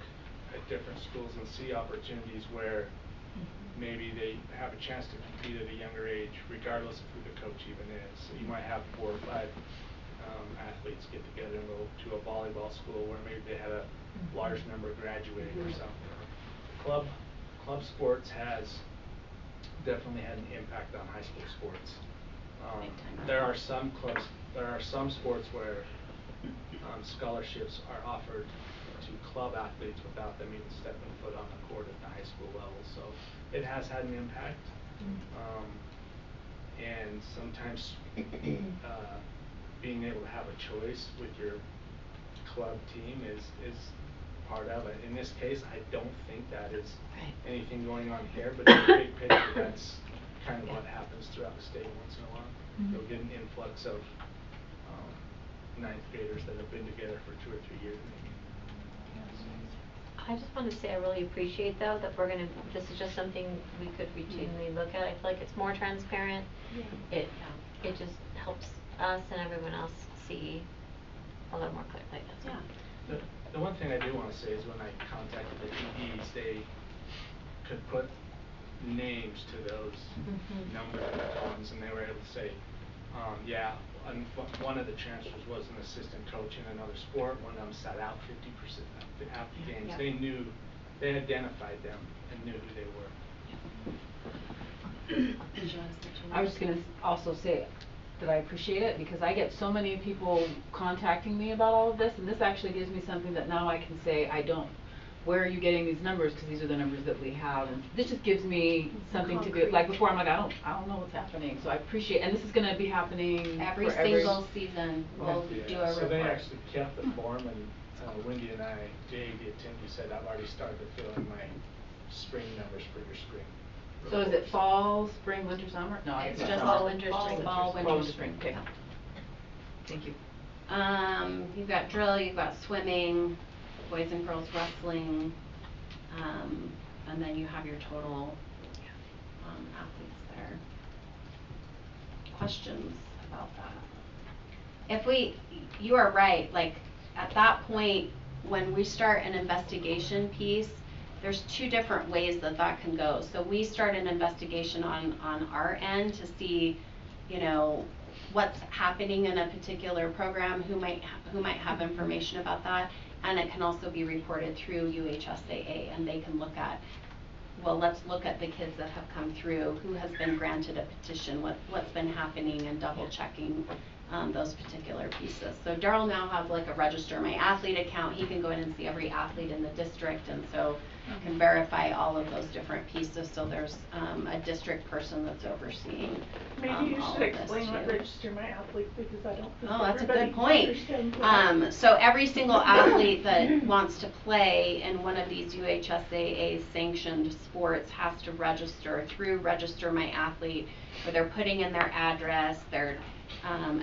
at different schools and see opportunities where maybe they have a chance to compete at a younger age, regardless of who the coach even is. So you might have 4 or 5 athletes get together and go to a volleyball school where maybe they had a large number graduating or something. Club sports has definitely had an impact on high school sports. There are some sports where scholarships are offered to club athletes without them even stepping foot on the court at the high school level. So it has had an impact. And sometimes being able to have a choice with your club team is part of it. In this case, I don't think that is anything going on here, but in the big picture, that's kind of what happens throughout the state once in a while. You'll get an influx of 9th graders that have been together for 2 or 3 years maybe. I just want to say I really appreciate though that this is just something we could routinely look at. I feel like it's more transparent. It just helps us and everyone else see a little more clearly. The one thing I do want to say is when I contacted the TDs, they could put names to those number columns, and they were able to say, one of the transfers was an assistant coach in another sport. One of them sat out 50% half the games. They identified them and knew who they were. I was going to also say that I appreciate it because I get so many people contacting me about all of this, and this actually gives me something that now I can say where are you getting these numbers, because these are the numbers that we have, and this just gives me something to be like. Before I'm like I don't know what's happening, so I appreciate, and this is going to be happening every single season we'll do a report. So they actually kept the form, and Wendy and Jay, the attendee, said I've already started to fill in my spring numbers for your spring So is it fall, spring, winter, summer? No, It's it's just summer. fall, winter, spring. Fall, winter, spring, okay. Thank you. You've got drill, you've got swimming, boys and girls wrestling, and then you have your total athletes there. Questions about that? You are right, like at that point, when we start an investigation piece, there's two different ways that can go. So we start an investigation on our end to see, you know, what's happening in a particular program, who might have information about that, and it can also be reported through UHSAA, and they can look at, well, let's look at the kids that have come through, who has been granted a petition, what's been happening, and double checking those particular pieces. So Darryl now has like a register my athlete account. He can go in and see every athlete in the district, and so can verify all of those different pieces. So there's a district person that's overseeing Maybe you all should of this explain what too. register my athlete, because I don't think Oh, that's a everybody good point. understands that. So every single athlete that wants to play in one of these UHSAA sanctioned sports has to register through Register My Athlete, where they're putting in their address, they're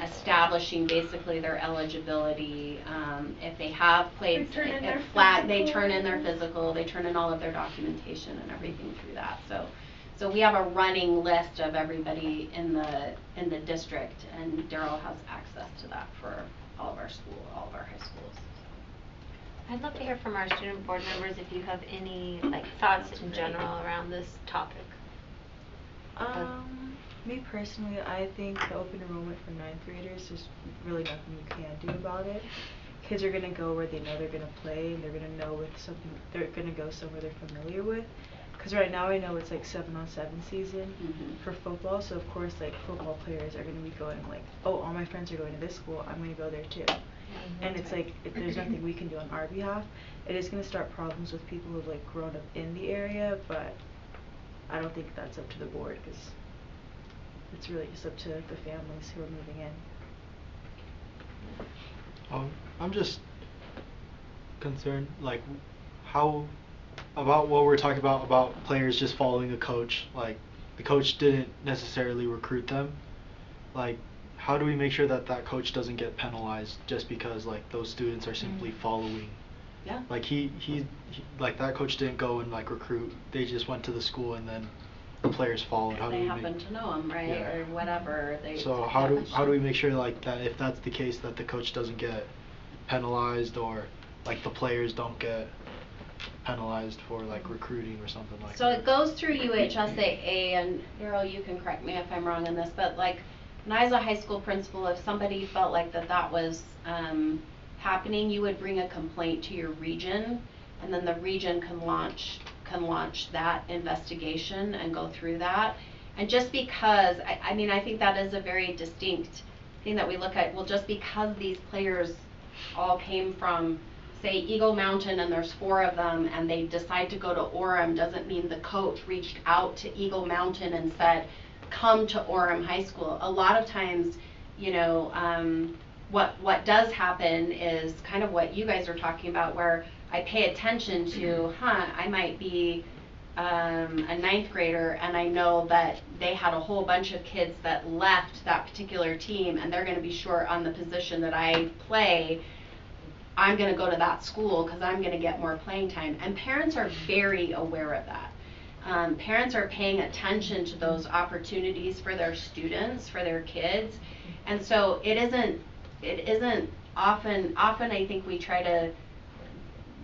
establishing basically their eligibility. If they have played, They turn in their they turn in their physical. physical, they turn in all of their documentation and everything through that. So we have a running list of everybody in the district, and Darryl has access to that for all of our high schools. I'd love to hear from our student board members if you have any like thoughts in general around this topic. Me personally, I think the open enrollment for 9th graders, there's really nothing you can do about it. Kids are gonna go where they know they're gonna play, and they're gonna know they're gonna go somewhere they're familiar with. Because right now I know it's like 7-on-7 season for football, so of course like football players are gonna be going like, oh, all my friends are going to this school, I'm gonna go there too. And it's like, if there's nothing we can do on our behalf, it is gonna start problems with people who've like grown up in the area, but I don't think that's up to the board, because it's really just up to the families who are moving in. I'm just concerned, like, how about what we're talking about players just following a coach. Like, the coach didn't necessarily recruit them. Like, how do we make sure that coach doesn't get penalized just because like those students are simply following? Yeah. Like he like that coach didn't go and like recruit. They just went to the school and then the players followed. How do They we happen to know him, right, Yeah. or whatever. So how do we make sure like that if that's the case that the coach doesn't get penalized, or like the players don't get penalized for like recruiting or something like So that? it goes through UHSAA, and Darryl, you can correct me if I'm wrong on this, but like when I was a high school principal, if somebody felt like that was happening, you would bring a complaint to your region, and then the region can launch that investigation and go through that. And just because, I mean, I think that is a very distinct thing that we look at. Well, just because these players all came from, say, Eagle Mountain, and there's 4 of them, and they decide to go to Orem, doesn't mean the coach reached out to Eagle Mountain and said, come to Orem High School. A lot of times, you know, what does happen is kind of what you guys are talking about, where I pay attention to, I might be a 9th grader, and I know that they had a whole bunch of kids that left that particular team, and they're going to be short on the position that I play. I'm going to go to that school because I'm going to get more playing time. And parents are very aware of that. Parents are paying attention to those opportunities for their students, for their kids. And so it isn't often I think we try to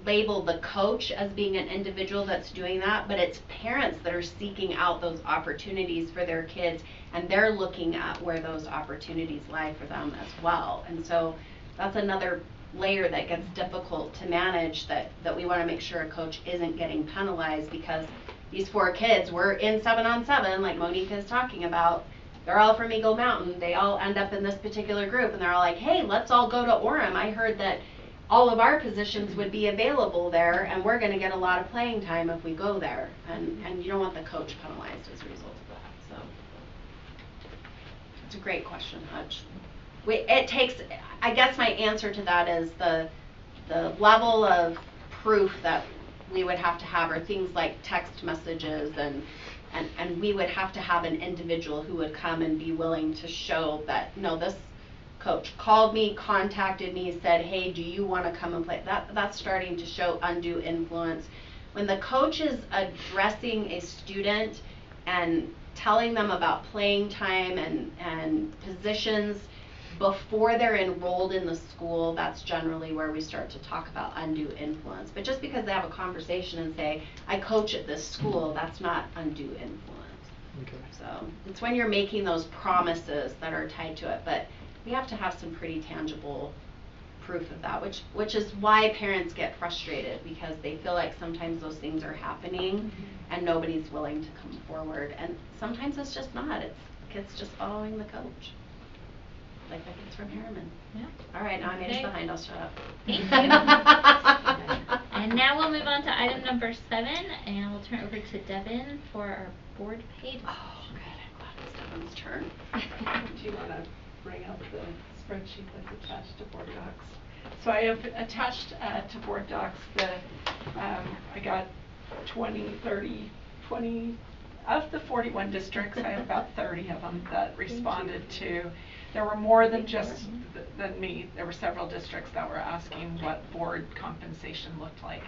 label the coach as being an individual that's doing that, but it's parents that are seeking out those opportunities for their kids, and they're looking at where those opportunities lie for them as well. And so that's another layer that gets difficult to manage, that we want to make sure a coach isn't getting penalized, because these 4 kids were in 7-on-7, like Monique is talking about. They're all from Eagle Mountain. They all end up in this particular group, and they're all like, hey, let's all go to Orem. I heard that all of our positions would be available there, and we're going to get a lot of playing time if we go there. And you don't want the coach penalized as a result of that. So it's a great question, Hutch. I guess my answer to that is the level of proof that we would have to have are things like text messages and and we would have to have an individual who would come and be willing to show that, no, this coach called me, contacted me, said, hey, do you want to come and play? That's starting to show undue influence. When the coach is addressing a student and telling them about playing time and positions before they're enrolled in the school, that's generally where we start to talk about undue influence. But just because they have a conversation and say, I coach at this school, that's not undue influence. Okay. So it's when you're making those promises that are tied to it. But we have to have some pretty tangible proof of that, which is why parents get frustrated, because they feel like sometimes those things are happening and nobody's willing to come forward. And sometimes it's just not. It's kids just following the coach. Like the kids from Harriman. Yeah. All right, now I made us Okay. behind. I'll shut up. Thank you. And now we'll move on to item number 7, and we'll turn it over to Devin for our board pay discussion. Oh, good. I'm glad it's Devin's turn. Do you want to bring up the spreadsheet that's attached to board docs? So I have attached to board docs I got 20 of the 41 districts. I have about 30 of them that responded to. There were more than just than me. There were several districts that were asking what board compensation looked like.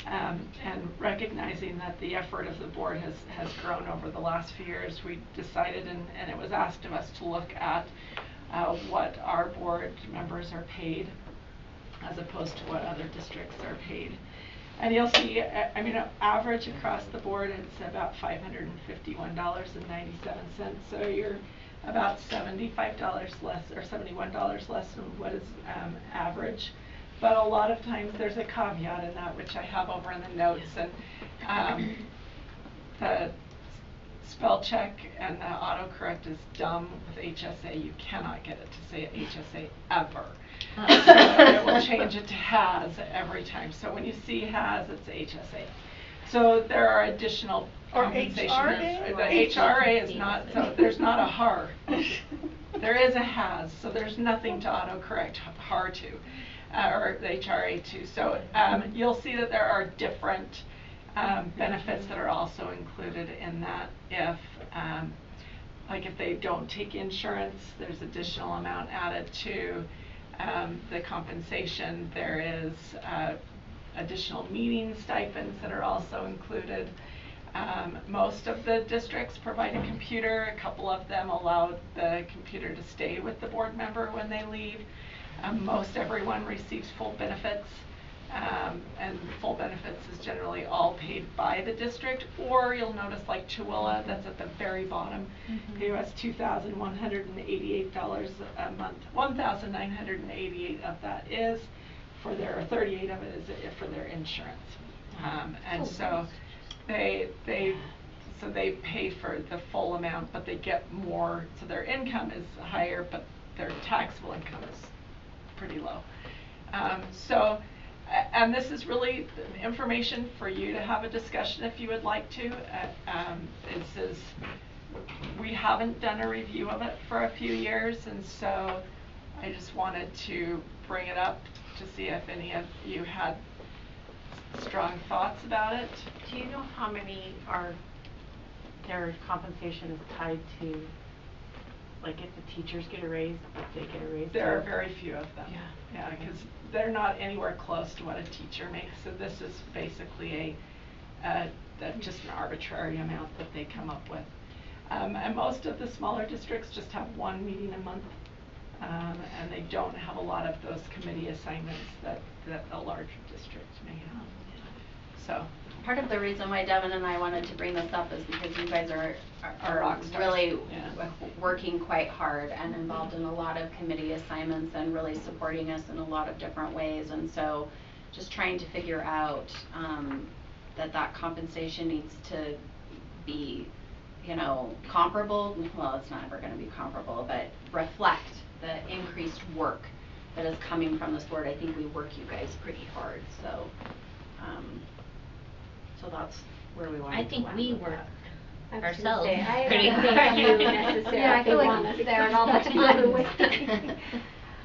And recognizing that the effort of the board has grown over the last few years, we decided, and it was asked of us to look at what our board members are paid as opposed to what other districts are paid. And you'll see, I mean, average across the board, it's about $551.97. So you're about $75 less or $71 less than what is average. But a lot of times there's a caveat in that, which I have over in the notes. And the spell check and the autocorrect is dumb with HSA. You cannot get it to say HSA ever. So it will change it to has every time. So when you see has, it's HSA. So there are additional compensation. HRA? The HRA is not, so there's not a HAR. There is a has, so there's nothing to autocorrect HAR to, or the HRA to. So you'll see that there are different benefits that are also included in that. If like if they don't take insurance, there's additional amount added to the compensation. There is additional meeting stipends that are also included. Most of the districts provide a computer. A couple of them allow the computer to stay with the board member when they leave. Most everyone receives full benefits, and full benefits is generally all paid by the district, or you'll notice like Chihuahua, that's at the very bottom, who has $2,188 a month. $1,988 of that is for their, 38 of it is for their insurance. And so they pay for the full amount, but they get more, so their income is higher, but their taxable income is pretty low. And this is really information for you to have a discussion if you would like to. We haven't done a review of it for a few years, and so I just wanted to bring it up to see if any of you had strong thoughts about it. Do you know how many are their compensation is tied to, like if the teachers get a raise, if they get a raise? There are very few of them. Yeah. Because they're not anywhere close to what a teacher makes. So this is basically just an arbitrary amount that they come up with. And most of the smaller districts just have one meeting a month, and they don't have a lot of those committee assignments that a larger district may have. So Part of the reason why Devin and I wanted to bring this up is because you guys are rock stars. really Yeah. working quite hard and involved in a lot of committee assignments and really supporting us in a lot of different ways. And so just trying to figure out that compensation needs to be, comparable. Well, it's not ever going to be comparable, but reflect the increased work that is coming from this board. I think we work you guys pretty hard. So that's where we want to I think we work I was ourselves gonna say, I pretty don't hard. think you necessarily Yeah, I feel like want us there all the time.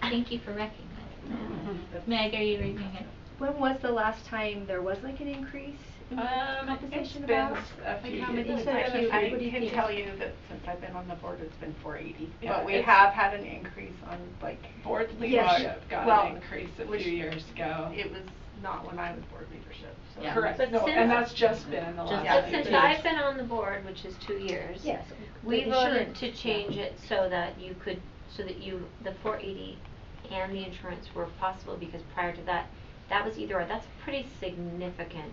Thank you for recognizing that. Meg, are you raising your hand? When was the last time there was like an increase compensation it's been about? a few Like how many, years. it's been a few, I what do you can think? tell you that since I've been on the board, it's been 480. Yeah, But we it's- have had an increase on like. Board Yes. leadership got Well, an increase a which few years ago. It was not when I was board leadership, so. Yeah. Correct, But no, since- and that's just been in the Just- last But few since years. I've been on the board, which is 2 years. Yes, We the voted insurance, to change it so that you could, so that you, the 480 and the insurance were possible, because prior to that, that was either, or. That's a pretty significant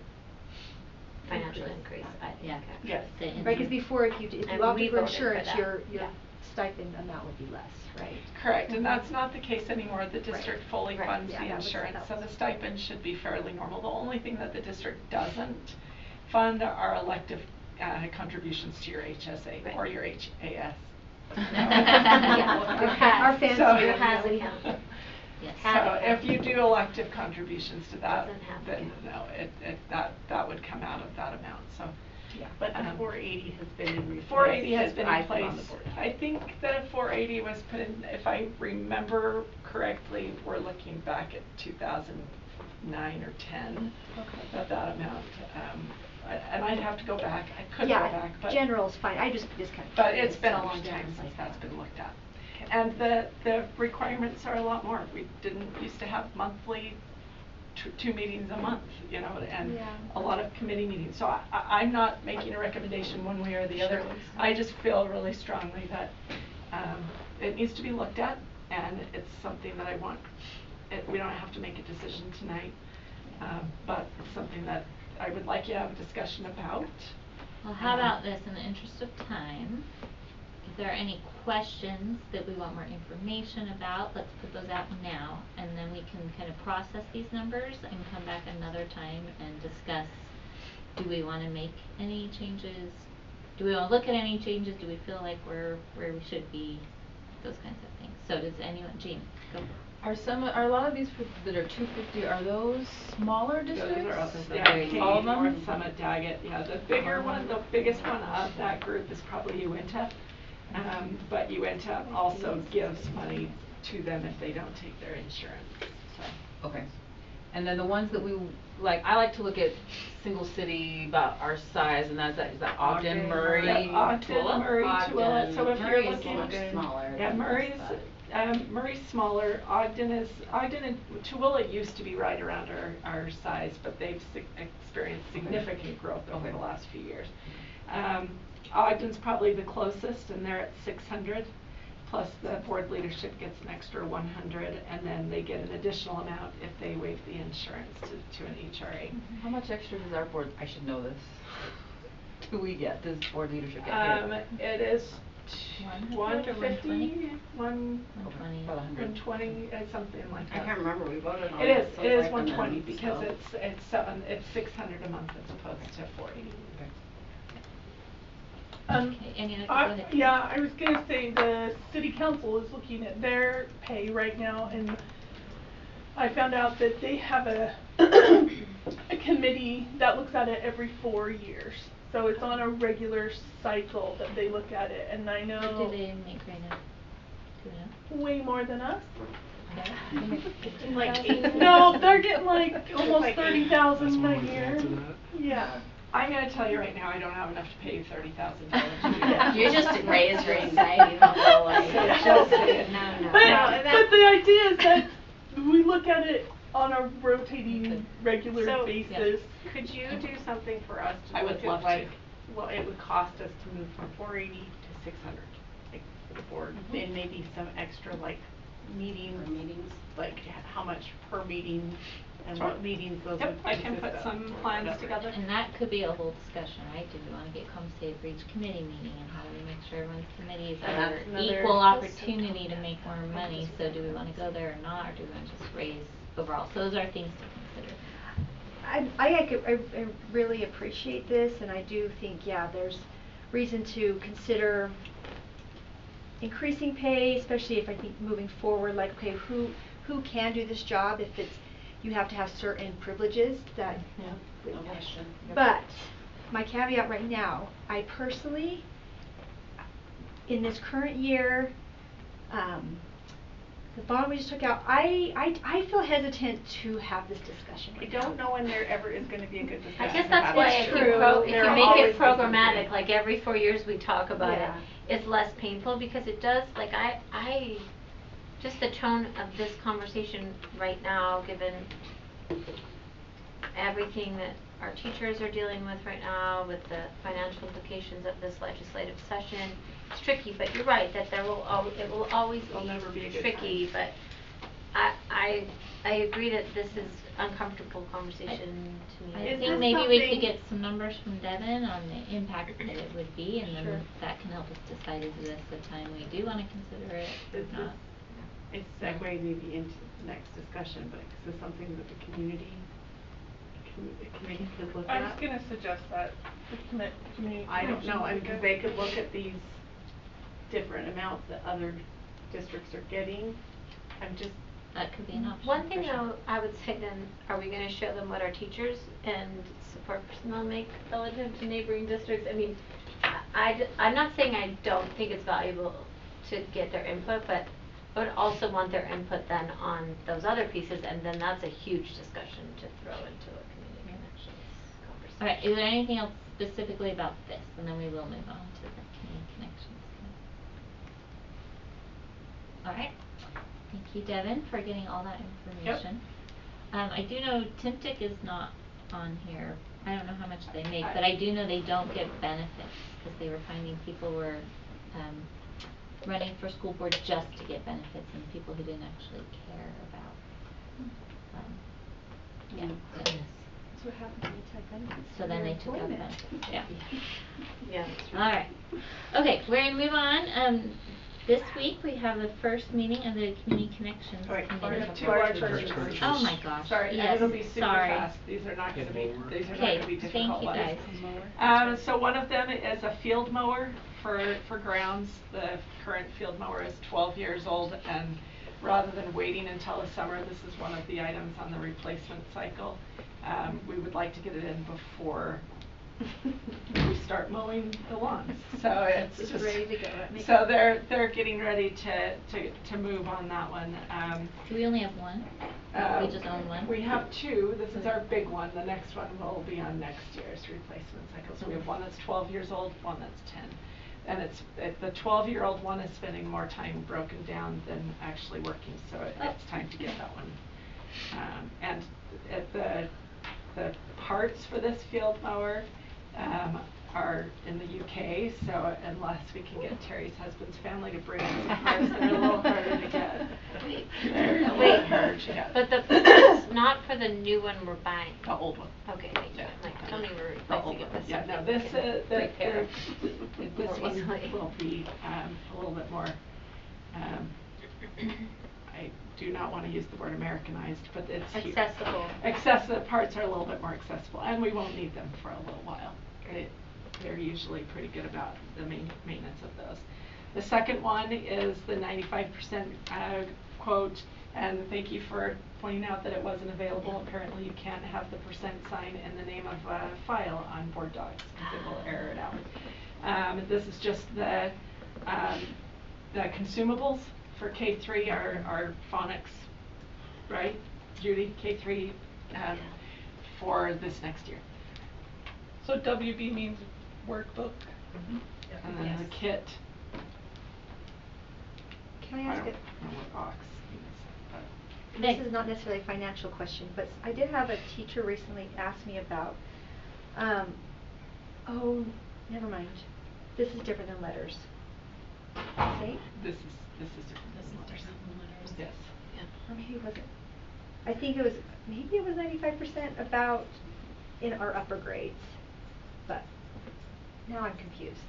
financial increase, I think, Yeah. actually. Yes. The Right, cause before if you And opted we for voted for insurance, that. your Yeah. stipend amount would be less, right? Correct, and that's not the case anymore. The district fully Right. funds Yeah, the that was- insurance, that so was- the stipend should be fairly normal. The only thing that the district doesn't fund are elective contributions to your HSA Right. or your HAS. Yeah. Our fancy So- Your HAS account. Yes. So if you do elective contributions to that, Doesn't have then to. no, that would come out of that amount, so. Yeah, but the 480 has been in place. 480 has since been in I've been on place. the board. I think that 480 was put in, if I remember correctly, we're looking back at 2009 or 10. Okay. That amount, and I'd have to go back, I could go Yeah, back, but. general's fine, I just kind of. But it's been a curious. long time since that's been looked at. And the requirements are a lot more. We didn't used to have monthly, two meetings a month, you know, and Yeah. a lot of committee meetings. So I'm not making a recommendation one way or the other. Sure. I just feel really strongly that it needs to be looked at, and it's something that I want. We don't have to make a decision tonight, but it's something that I would like you to have a discussion about. Well, how about this, in the interest of time, if there are any questions that we want more information about, let's put those out now, and then we can kind of process these numbers and come back another time and discuss, do we wanna make any changes? Do we wanna look at any changes? Do we feel like we're where we should be? Those kinds of things. So does anyone, Jean, go. Are a lot of these that are 250, are those smaller districts? Those are up, Those yeah, are Katy, all of them? North Summit, Daggett, yeah, the bigger one, the biggest one of that group is probably Uinta. But Uinta also gives money to them if they don't take their insurance, so. Okay. And then the ones that we, like, I like to look at single city about our size, and is that Ogden, Murray, Yeah, Ogden, Tooele? Murray, Tooele, so if Murray you're is looking. much smaller Yeah, than Murray's, this, Murray's smaller, Ogden and Tooele used to be right around our size, but they've experienced significant growth over the last few years. Ogden's probably the closest, and they're at 600, plus the board leadership gets an extra 100, and then they get an additional amount if they waive the insurance to an HRA. How much extra does our board, I should know this, do we get, does board leadership get paid? It is 100 or 150, 120. About 100. 120, something like I that. can't remember, we voted on It it. is, so it is recommend, 120 because so. it's 600 a month as opposed to 480. Okay, any other, go ahead. Yeah, I was gonna say the city council is looking at their pay right now, and I found out that they have a a committee that looks at it every 4 years. So it's on a regular cycle that they look at it, and I know. What do they make right now? Do you know? Way more than us. Okay. Like no, they're getting like almost like 30,000 a That's year. one way to answer that. Yeah. I'm gonna tell you right now, I don't have enough to pay you $30,000. You just raised your anxiety level, like. Just saying. No. But the idea is that we look at it on a rotating, regular So, basis. Could you do something for us I to would look love at like, to. what it would cost us to move from 480 to 600, like for the board, and maybe some extra like meetings, like how much per meeting and Sure. what meetings those Yep, would I can consist put of some or plans whatever. together. And that could be a whole discussion, right? Do we wanna get compensated for each committee meeting, and how do we make sure everyone's committees And are that's another- equal opportunity to make more money, so do we wanna go there or not, or do we wanna just raise overall? So those are things to consider. I really appreciate this, and I do think, yeah, there's reason to consider increasing pay, especially if I think moving forward, like, okay, who can do this job if it's, you have to have certain privileges that, you know. No question. But, my caveat right now, I personally, in this current year, the bond we just took out, I feel hesitant to have this discussion I right now. don't know when there ever is gonna be a good I discussion. guess that's about why it. if True. you There'll make always it be something. programmatic, like every 4 years we talk about Yeah. it, it's less painful because it does, like I just the tone of this conversation right now, given everything that our teachers are dealing with right now, with the financial implications of this legislative session, it's tricky, but you're right, that it will always It'll never be a good tricky, time. but I agree that this is uncomfortable conversation to me. I Is think this maybe we something- could get some numbers from Devin on the impact that it would be, and Sure. then that can help us decide is this the time we do wanna consider it or Is not. It's segue maybe into the next discussion, but is this something that the community could look at? I was gonna suggest that the community. I don't know, commissions because look they at- could look at these different amounts that other districts are getting. I'm just, That could be an option. One thing for sure. though, I would say then, are we gonna show them what our teachers and support personnel make relative to neighboring districts? I mean, I'm not saying I don't think it's valuable to get their input, but I would also want their input then on those other pieces, and then that's a huge discussion to throw into a community connections conversation. Alright, is there anything else specifically about this, and then we will move on to the community connections. Alright, thank you Devin for getting all that information. I do know Timtic is not on here, I don't know how much they make, but I do know they don't get benefits, cause they were finding people were running for school board just to get benefits and people who didn't actually care about yeah. That's what happens when you take benefits. So from then your they took out employment. benefits, yeah. Yeah, that's right. Alright, okay, we're gonna move on, this week we have the first meeting of the Community Connections All right, Committee. we have two large Large purchases. Oh my gosh, Sorry, yes, it'll be super sorry. fast. These are not gonna be, these are not Okay, gonna be thank difficult you ones. guys. So one of them is a field mower for grounds. The current field mower is 12 years old, and rather than waiting until the summer, this is one of the items on the replacement cycle. We would like to get it in before we start mowing the lawns. So it's Just just ready to go. That makes so sense. they're getting ready to move on that one. Do we only have one? We just own one? We have two. This is our big one. The next one will be on next year's replacement cycle. So we have one that's 12 years old, one that's 10. And the 12-year-old one is spending more time broken down than actually working, so it's time to get that one. And the parts for this field mower are in the UK, so unless we can get Terry's husband's family to bring in some parts, they're a little harder to get. They're a little harder to get. But it's not for the new one we're buying. The old one. Okay, thank you. Yeah. Like, tell me we're The old replacing it one. with Yeah, something no, we this can repair. this more one easily. will be a little bit more, I do not want to use the word Americanized, but it's here. Accessible. The parts are a little bit more accessible, and we won't need them for a little while. They're usually pretty good about the maintenance of those. The second one is the 95% quote, and thank you for pointing out that it wasn't available. Apparently you can't have the percent sign in the name of a file on board docs because it will error it out. This is just the consumables for K3 are phonics, right, Judy? K3 for this next year. So WB means workbook. And then the kit. Can I ask don't it? know what box means, but This is not necessarily a financial question, but I did have a teacher recently ask me about, oh, never mind. This is different than letters. See? this is different than letters. Yes. Or maybe it wasn't. I think it was, maybe it was 95% about in our upper grades, but now I'm confused.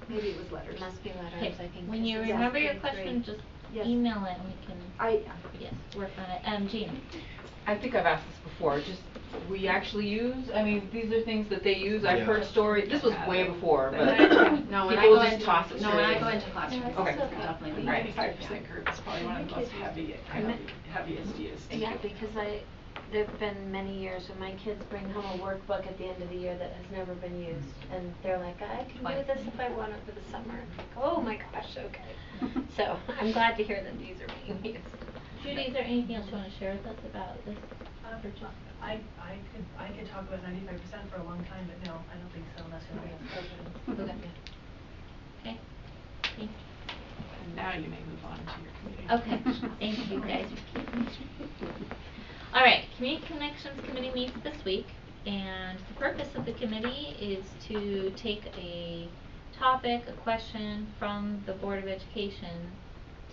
Maybe it was letters. Must be letters, Okay, I think. when you Yes, remember your K3. question, just Yes. email it and we can, I yes, work on it. Jean? I think I've asked this before, just, we actually use, I mean, these are things that they use, I've heard stories, this was way before, but No, when I people go just into, toss it no, when I straight go in. into classrooms, Okay. definitely. 95% group is probably one of the most heaviest used. Yeah, because there've been many years when my kids bring home a workbook at the end of the year that has never been used, and they're like, I can do this if I want it for the summer. I'm like, oh my gosh, okay. So I'm glad to hear that these are being used. Judy, is there anything else you wanna share with us about this? purchase? I could talk about 95% for a long time, but no, I don't think so unless you have questions. Okay, thank you. And now you may move on to your community. Okay, thank you guys. Alright, Community Connections Committee meets this week, and the purpose of the committee is to take a topic, a question from the Board of Education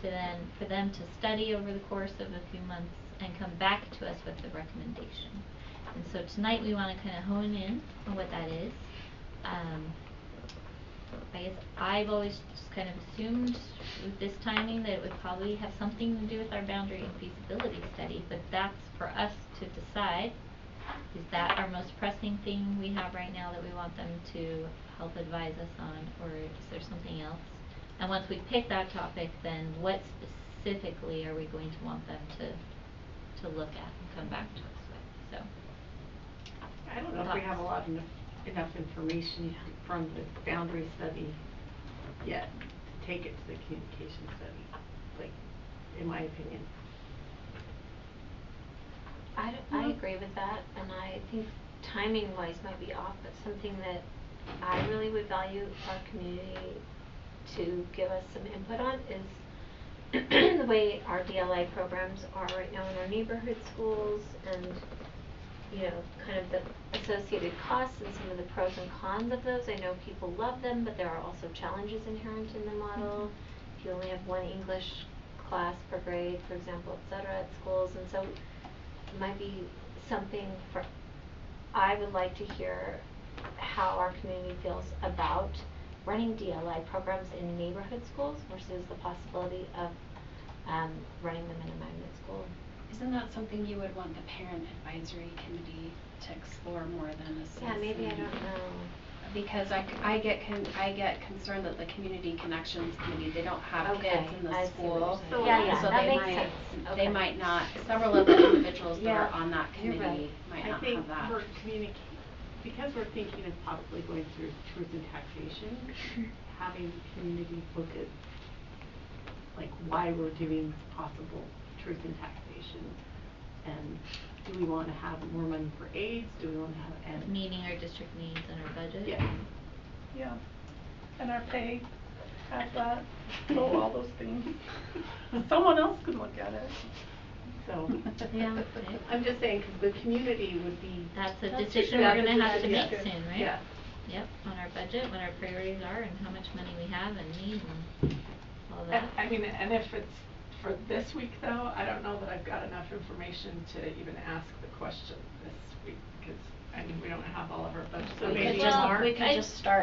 to then, for them to study over the course of a few months and come back to us with a recommendation. And so tonight we wanna kinda hone in on what that is. I guess I've always just kind of assumed with this timing that it would probably have something to do with our boundary and feasibility study, but that's for us to decide. Is that our most pressing thing we have right now that we want them to help advise us on, or is there something else? And once we pick that topic, then what specifically are we going to want them to look at and come back to us with, so. I don't know if we have enough information from the boundary study yet to take it to the communication study, like, in my opinion. I agree with that, and I think timing wise might be off, but something that I really would value our community to give us some input on is the way our DLI programs are right now in our neighborhood schools, and you know, kind of the associated costs and some of the pros and cons of those. I know people love them, but there are also challenges inherent in the model. If you only have one English class per grade, for example, et cetera, at schools, and so it might be something for, I would like to hear how our community feels about running DLI programs in neighborhood schools versus the possibility of running them in a magnet school. Isn't that something you would want the parent advisory committee to explore more than the citizen? Yeah, maybe, I don't know. Because I get concerned that the community connections committee, they don't have Okay, kids in I the see what you're school. saying. Yeah, So that they makes might, sense. they Okay. might not, several of the individuals that are Yeah, on that you're committee right. might I not think have that. for because we're thinking of possibly going through truth and taxation, having the community look at like why we're doing possible truth and taxation, and do we want to have more money for AIDS? Do we want to have and Meeting our district needs and our budget. Yes. Yeah, and our pay, have that, so all those things. Someone else can look at it. So, Yeah, okay. I'm just saying, cause the community would be. That's a That's decision good. we're gonna have to That's make good. soon, right? Yeah. Yep, on our budget, what our priorities are and how much money we have and need and all that. I mean, and if it's for this week though, I don't know that I've got enough information to even ask the question this week, because I mean, we don't have all of our budget. So We maybe could just, March?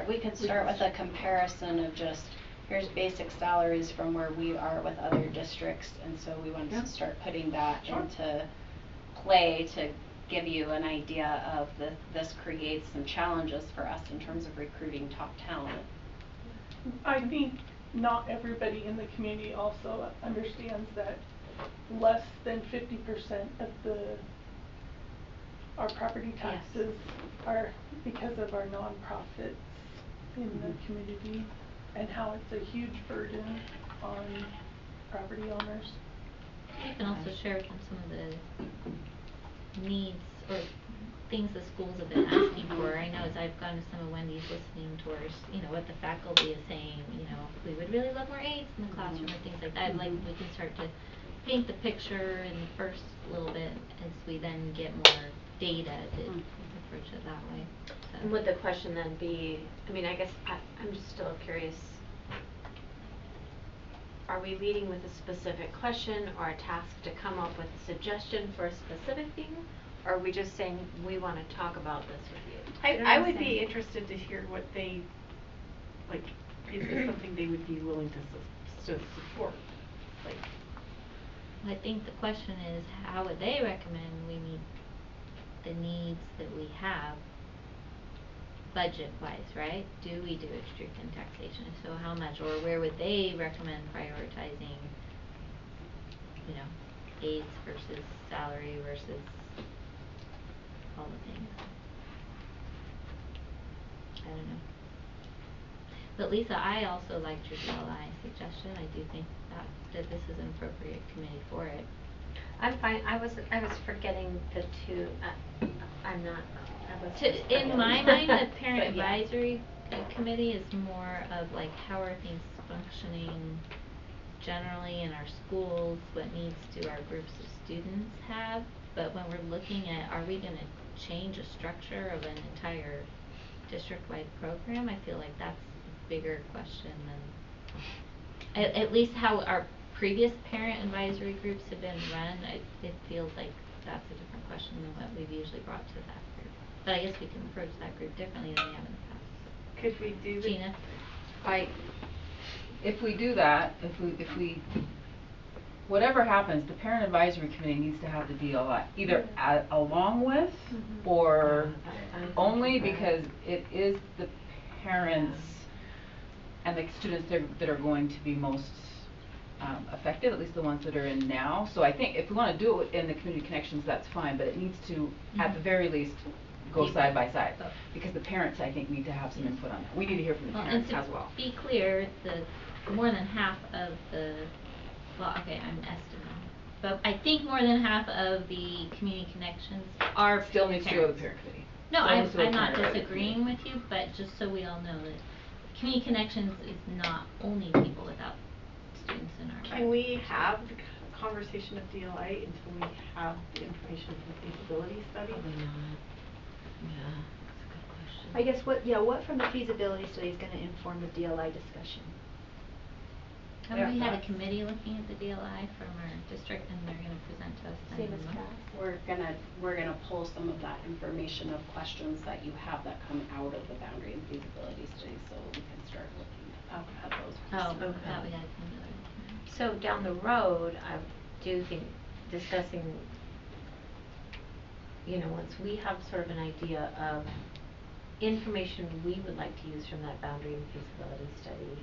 we could start with a comparison of just, here's basic salaries from where we are with other districts, and so we want Yeah. to start putting that Sure. into play to give you an idea of this creates some challenges for us in terms of recruiting top talent. I think not everybody in the community also understands that less than 50% of our property taxes are because of our nonprofits in the community, and how it's a huge burden on property owners. You can also share with them some of the needs or things the schools have been asking for. I know as I've gone to some of Wendy's listening tours, you know, what the faculty is saying, you know, we would really love more aides in the classroom or things like that. Like we can start to paint the picture in the first little bit as we then get more data to approach it that way. So. And would the question then be, I mean, I guess I'm just still curious, are we leading with a specific question or a task to come up with a suggestion for a specific thing? Or are we just saying, we wanna talk about this with you? You know I what I'm would be saying? interested to hear what they, like, is this something they would be willing to support? Like, I think the question is, how would they recommend we meet the needs that we have budget-wise, right? Do we do a truth in taxation? If so, how much? Or where would they recommend prioritizing, you know, aides versus salary versus all the things? I don't know. But Lisa, I also liked your DLI suggestion. I do think that this is an appropriate committee for it. I'm fine, I was forgetting the two, I'm not, I was just In my forgetting. mind, the parent But yeah. advisory committee is more of like, how are things functioning generally in our schools, what needs do our groups of students have? But when we're looking at, are we gonna change a structure of an entire district-wide program, I feel like that's a bigger question than, at least how our previous parent advisory groups have been run, it feels like that's a different question than what we've usually brought to that group. But I guess we can approach that group differently than we have in the past. Could we do Gina? If we do that, if we whatever happens, the parent advisory committee needs to have the DLI either along with or only because it is the parents and the students that are going to be most affected, at least the ones that are in now. So I think if we want to do it in the community connections, that's fine, but it needs to at the very least go side by side, because the parents, I think, need to have some input on that. We need to hear from the parents as well. And to be clear, the more than half of the, well, okay, I'm estimating, but I think more than half of the community connections are Still needs to go to the parents. parent committee. No, Still I'm needs to go to the not parent disagreeing committee. with you, but just so we all know that community connections is not only people without students in our. Can we have the conversation of DLI until we have the information from the feasibility study? Probably not. Yeah, that's a good question. I guess what from the feasibility study is gonna inform the DLI discussion? Haven't we had a committee looking at the DLI from our district and they're gonna present to us then Same in as a month? Cass. We're gonna pull some of that information of questions that you have that come out of the boundary and feasibility study, so we can start looking at those Oh, pieces. that we gotta come to that. So down the road, I do think discussing, you know, once we have sort of an idea of information we would like to use from that boundary and feasibility study,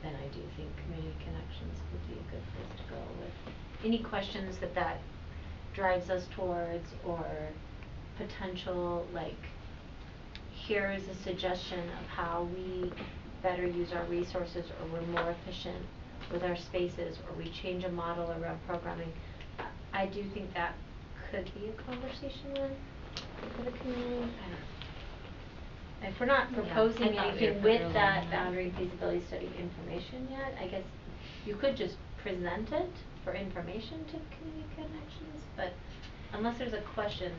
then I do think community connections would be a good place to go with any questions that drives us towards, or potential, like, here is a suggestion of how we better use our resources, or we're more efficient with our spaces, or we change a model around programming. I do think that could be a conversation then for the community. I don't know. If we're not proposing I thought we were anything further with along that in that. boundary and feasibility study information yet, I guess you could just present it for information to community connections, but unless there's a question,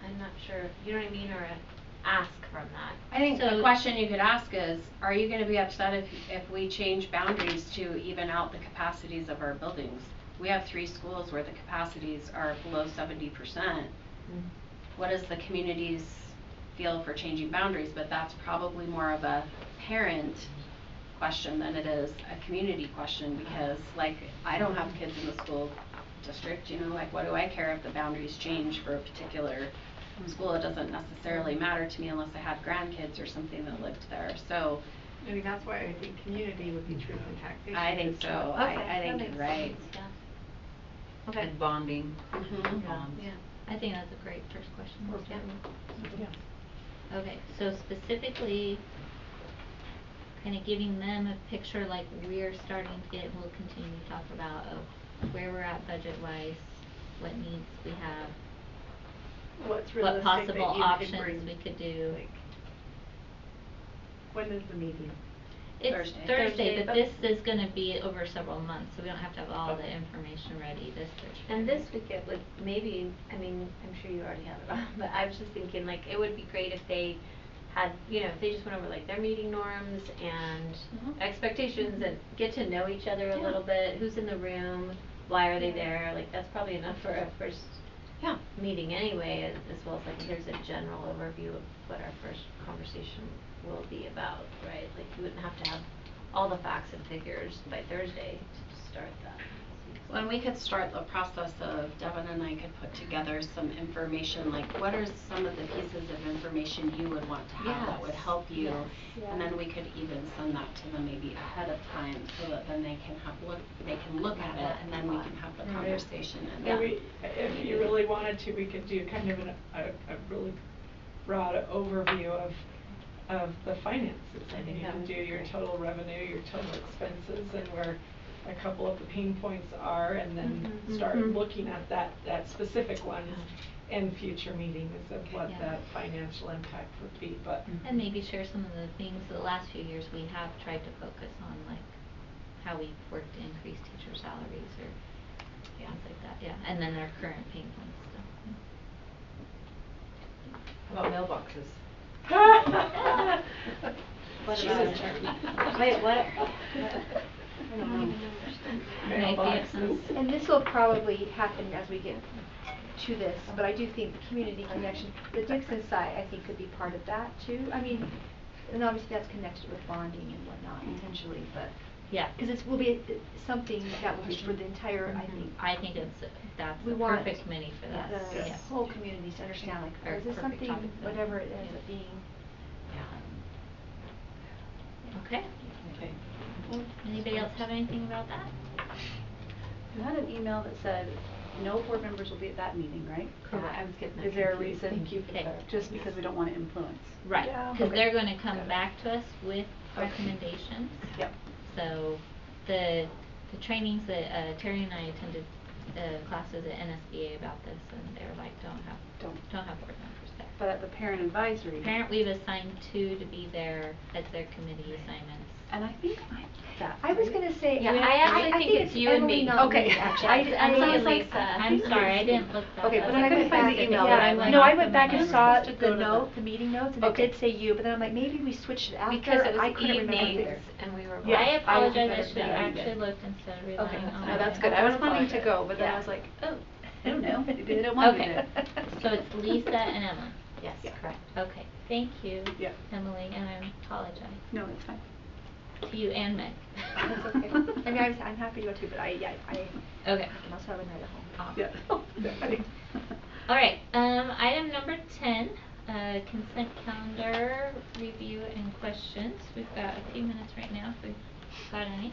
I'm not sure, you know what I mean, or a ask from that. I think So- the question you could ask is, are you gonna be upset if we change boundaries to even out the capacities of our buildings? We have 3 schools where the capacities are below 70%. What does the communities feel for changing boundaries? But that's probably more of a parent question than it is a community question, because like, I don't have kids in the school district, you know, like, what do I care if the boundaries change for a particular school? It doesn't necessarily matter to me unless I had grandkids or something that lived there, so. I mean, that's why I think community would be truth and taxation. I think so. Okay, I that think makes you're right. sense, yeah. Okay. And bonding. Mhm. Yeah. I think that's a great first question. Yeah. Okay, so specifically, kind of giving them a picture like we're starting to get, we'll continue to talk about, of where we're at budget-wise, what needs we have, What's what realistic possible that you could options bring, we could do. like, when is the meeting? It's Thursday. Thursday, but Thursday, this is gonna be over several months, so we don't have to have all the information ready this Thursday. And this would get, like, maybe, I mean, I'm sure you already have it all, but I was just thinking, like, it would be great if they had, you know, if they just went over, like, their meeting norms and expectations and get to know each other a little bit, who's in the room, why are they there, like, that's probably enough for a first meeting anyway, as well as, like, here's a general overview of what our first conversation will be about, right? Like, you wouldn't have to have all the facts and figures by Thursday to start that. When we could start the process of, Devin and I could put together some information, like what are some of the pieces of information you would want to have that would help you? Yes. And then we could even send that to them maybe ahead of time, so that then they can look at it, and then we can have the Right. conversation and And if you really wanted to, we could do kind of a really broad overview of the finances. I mean, you can do your total revenue, your total expenses, and where a couple of the pain points are, and then start looking at that specific ones in future meetings of what Yeah. that financial impact would be, but. And maybe share some of the things, the last few years we have tried to focus on, like how we worked to increase teacher salaries or things like that, yeah, and then our current pain points stuff. How about mailboxes? What She's about in it? charge. Wait, what? I don't even understand. Mailboxes. And this will probably happen as we get to this, but I do think the community connection, the Dixon side, I think could be part of that too. I mean, and obviously that's connected with bonding and whatnot potentially, but. Yeah. Cause it will be something that will be for the entire, I think. I think that's We the want perfect committee for that, the yes. whole community to understand, like, Very is this perfect something, topic for that. whatever it ends up being. Okay. Okay. Anybody else have anything about that? You had an email that said no board members will be at that meeting, right? Correct. I was getting Is there a confused. reason? Thank you for clarifying. Just because we don't want to influence. Right, Yeah. cause Okay. they're gonna come Got it. back to us with recommendations. Yep. So, the trainings that, Terry and I attended, classes at NSBA about this, and they were like, don't have board members there. But at the parent advisory. We've assigned 2 to be there as their committee assignments. And I think that. I was gonna say. Yeah, I actually think it's you and Emily, me. not Okay. me, actually. It's Emily I was and like, Lisa. I'm sorry, I didn't look that up. Okay, but then I couldn't went find back, the email, yeah, but I went no, I off went of back my and memory. saw Just to the go to note, the meeting notes, and it Okay. did say you, but then I'm like, maybe we switched it after, Because it and I was couldn't remember evenings either. and we were. Yeah, I apologize, I better should do have that actually again. looked instead of Okay, relying on. no, that's good. I was planning to go, but then I Yeah. was like, oh, I don't know, maybe they don't want me Okay, there. so it's Lisa and Emma. Yes, Yeah. correct. Okay, thank you, Yeah. Emily, and I apologize No, it's fine. to you and Meg. That's okay. I mean, I'm happy to go too, but I Okay. can also have a night at home. Yeah. Alright, item number 10, consent calendar review and questions. We've got a few minutes right now if we've got any.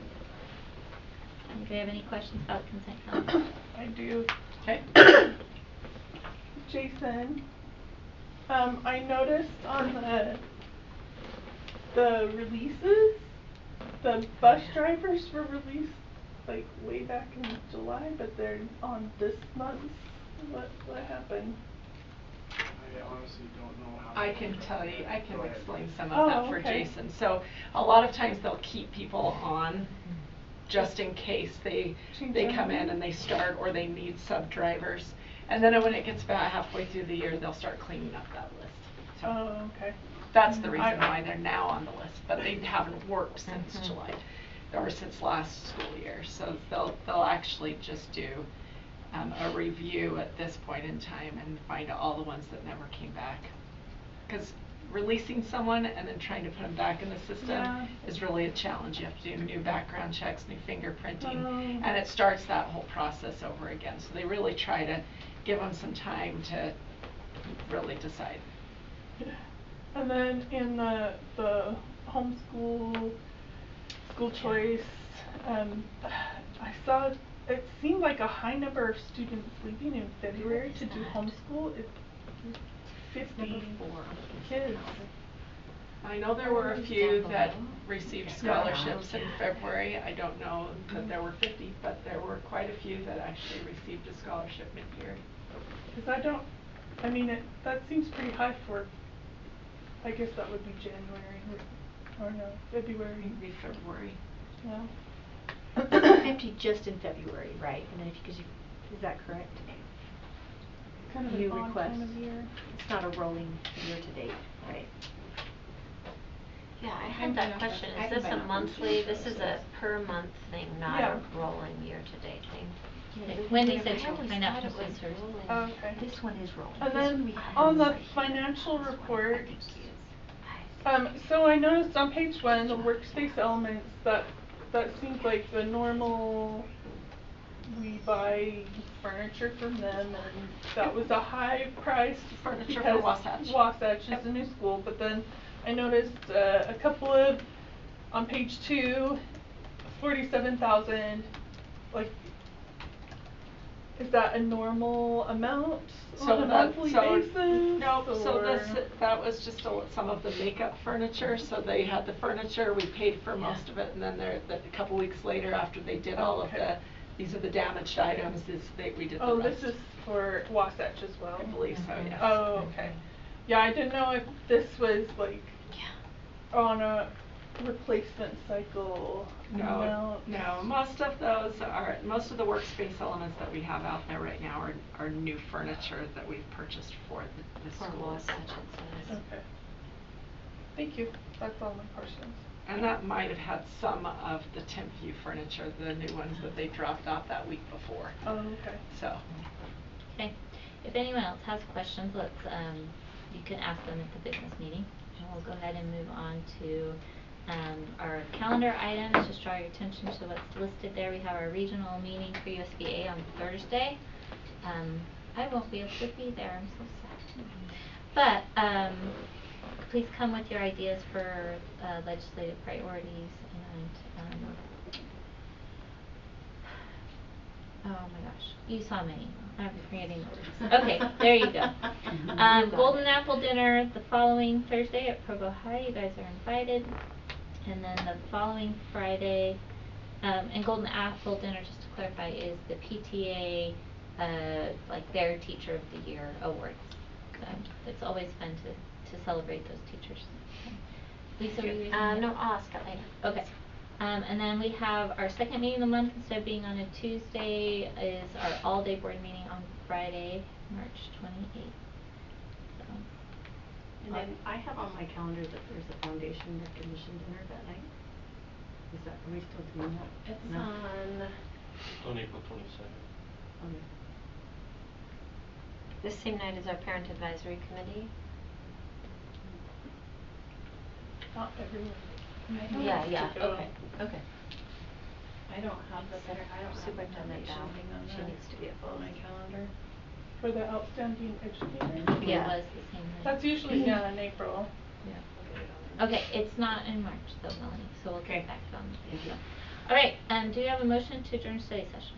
Anybody have any questions about consent calendar? I do. Okay. Jason, I noticed on the releases, the bus drivers were released like way back in July, but they're on this month's. What happened? I honestly don't know how. I can tell you, I can Go ahead. explain some of Oh, that for okay. Jason. So, a lot of times they'll keep people on just in case they come in and they start or they need sub-drivers. And then when it gets about halfway through the year, they'll start cleaning up that list. So Oh, okay. that's the reason why they're now on the list, but they haven't worked since Mhm. July, or since last school year. So they'll actually just do a review at this point in time and find out all the ones that never came back. Because releasing someone and then trying to put them back in the system Yeah. is really a challenge. You have to do new background checks, new fingerprinting, Oh. and it starts that whole process over again. So they really try to give them some time to really decide. And then in the homeschool, school choice, I saw it seemed like a high number of students leaving in February to do homeschool. It's 50 kids. I know there were a few that received scholarships in February. I don't know that there were 50, but there were quite a few that actually received a scholarship mid-year. Because that seems pretty high for, I guess that would be January, or no, February. Maybe February. Yeah. 50 just in February, right? And then is that correct? Kind of an New odd request. time of year. It's not a rolling year to date, right? Yeah, I had that question. Is this a monthly, this is a per month thing, not Yeah. a rolling year to date thing? Wendy said I she'll always find out thought from it was sisters. rolling. Okay. This one is rolling. And This one then we have on the right here. financial This one, I report, think is. so I noticed on page 1, the workspace elements, that seems like the normal, we buy furniture from them, and that was a high price. Furniture because for Wasatch. Wasatch is a new school, but then I noticed a couple of, on page 2, 47,000, like, Is that a normal amount So on a monthly basis? Nope, so or- that was just some of the makeup furniture, so they had the furniture, we paid for most of it, and then a couple weeks later, after they did all of Okay. these are the damaged items, we did the Oh, rest. this is for Wasatch as well? I believe so, yes. Oh, okay. Yeah, I didn't know if this was like on a replacement cycle amount. No, most of the workspace elements that we have out there right now are new furniture that we've purchased for the For schools. Wasatch, it says. Okay. Thank you, that's all my questions. And that might have had some of the Timpview furniture, the new ones that they dropped off that week before. Oh, okay. So. Okay, if anyone else has questions, you can ask them at the business meeting, and we'll go ahead and move on to our calendar items. Just draw your attention to what's listed there. We have our regional meeting for USBA on Thursday. I won't be able to be there, I'm so sad. But please come with your ideas for legislative priorities and oh my gosh, you saw my email. I'm forgetting the words. Okay, there you go. Golden Apple Dinner the following Thursday at Provo High. You guys are invited. And then the following Friday, and Golden Apple Dinner, just to clarify, is the PTA, like their Teacher of the Year awards. It's always fun to celebrate those teachers. Lisa, were you raising your hand? No, I'll ask it later. Okay. And then we have our second meeting of the month, instead of being on a Tuesday, is our all-day board meeting on Friday, March 28th. So. And then I have on my calendar that there's a foundation recognition dinner that night. Are we still doing that? It's No? on April 22nd. Okay. The same night as our parent advisory committee. Not everyone. Yeah, okay. I don't have the Superintendent foundation Dow, thing on she that. needs to be on my calendar. For the outstanding educator? It Yeah. was the same night. That's usually, yeah, in April. Yeah. Okay, it's not in March though, Melanie, so we'll Okay. get back on the Thank you. All right, do you have a motion to adjourn study session?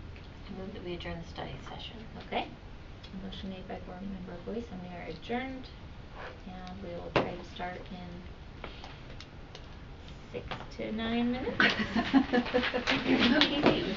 I move that we adjourn the study session. Okay. A motion made by Board Member Boyce, and we are adjourned. And we will try to start in 6 to 9 minutes. Easy.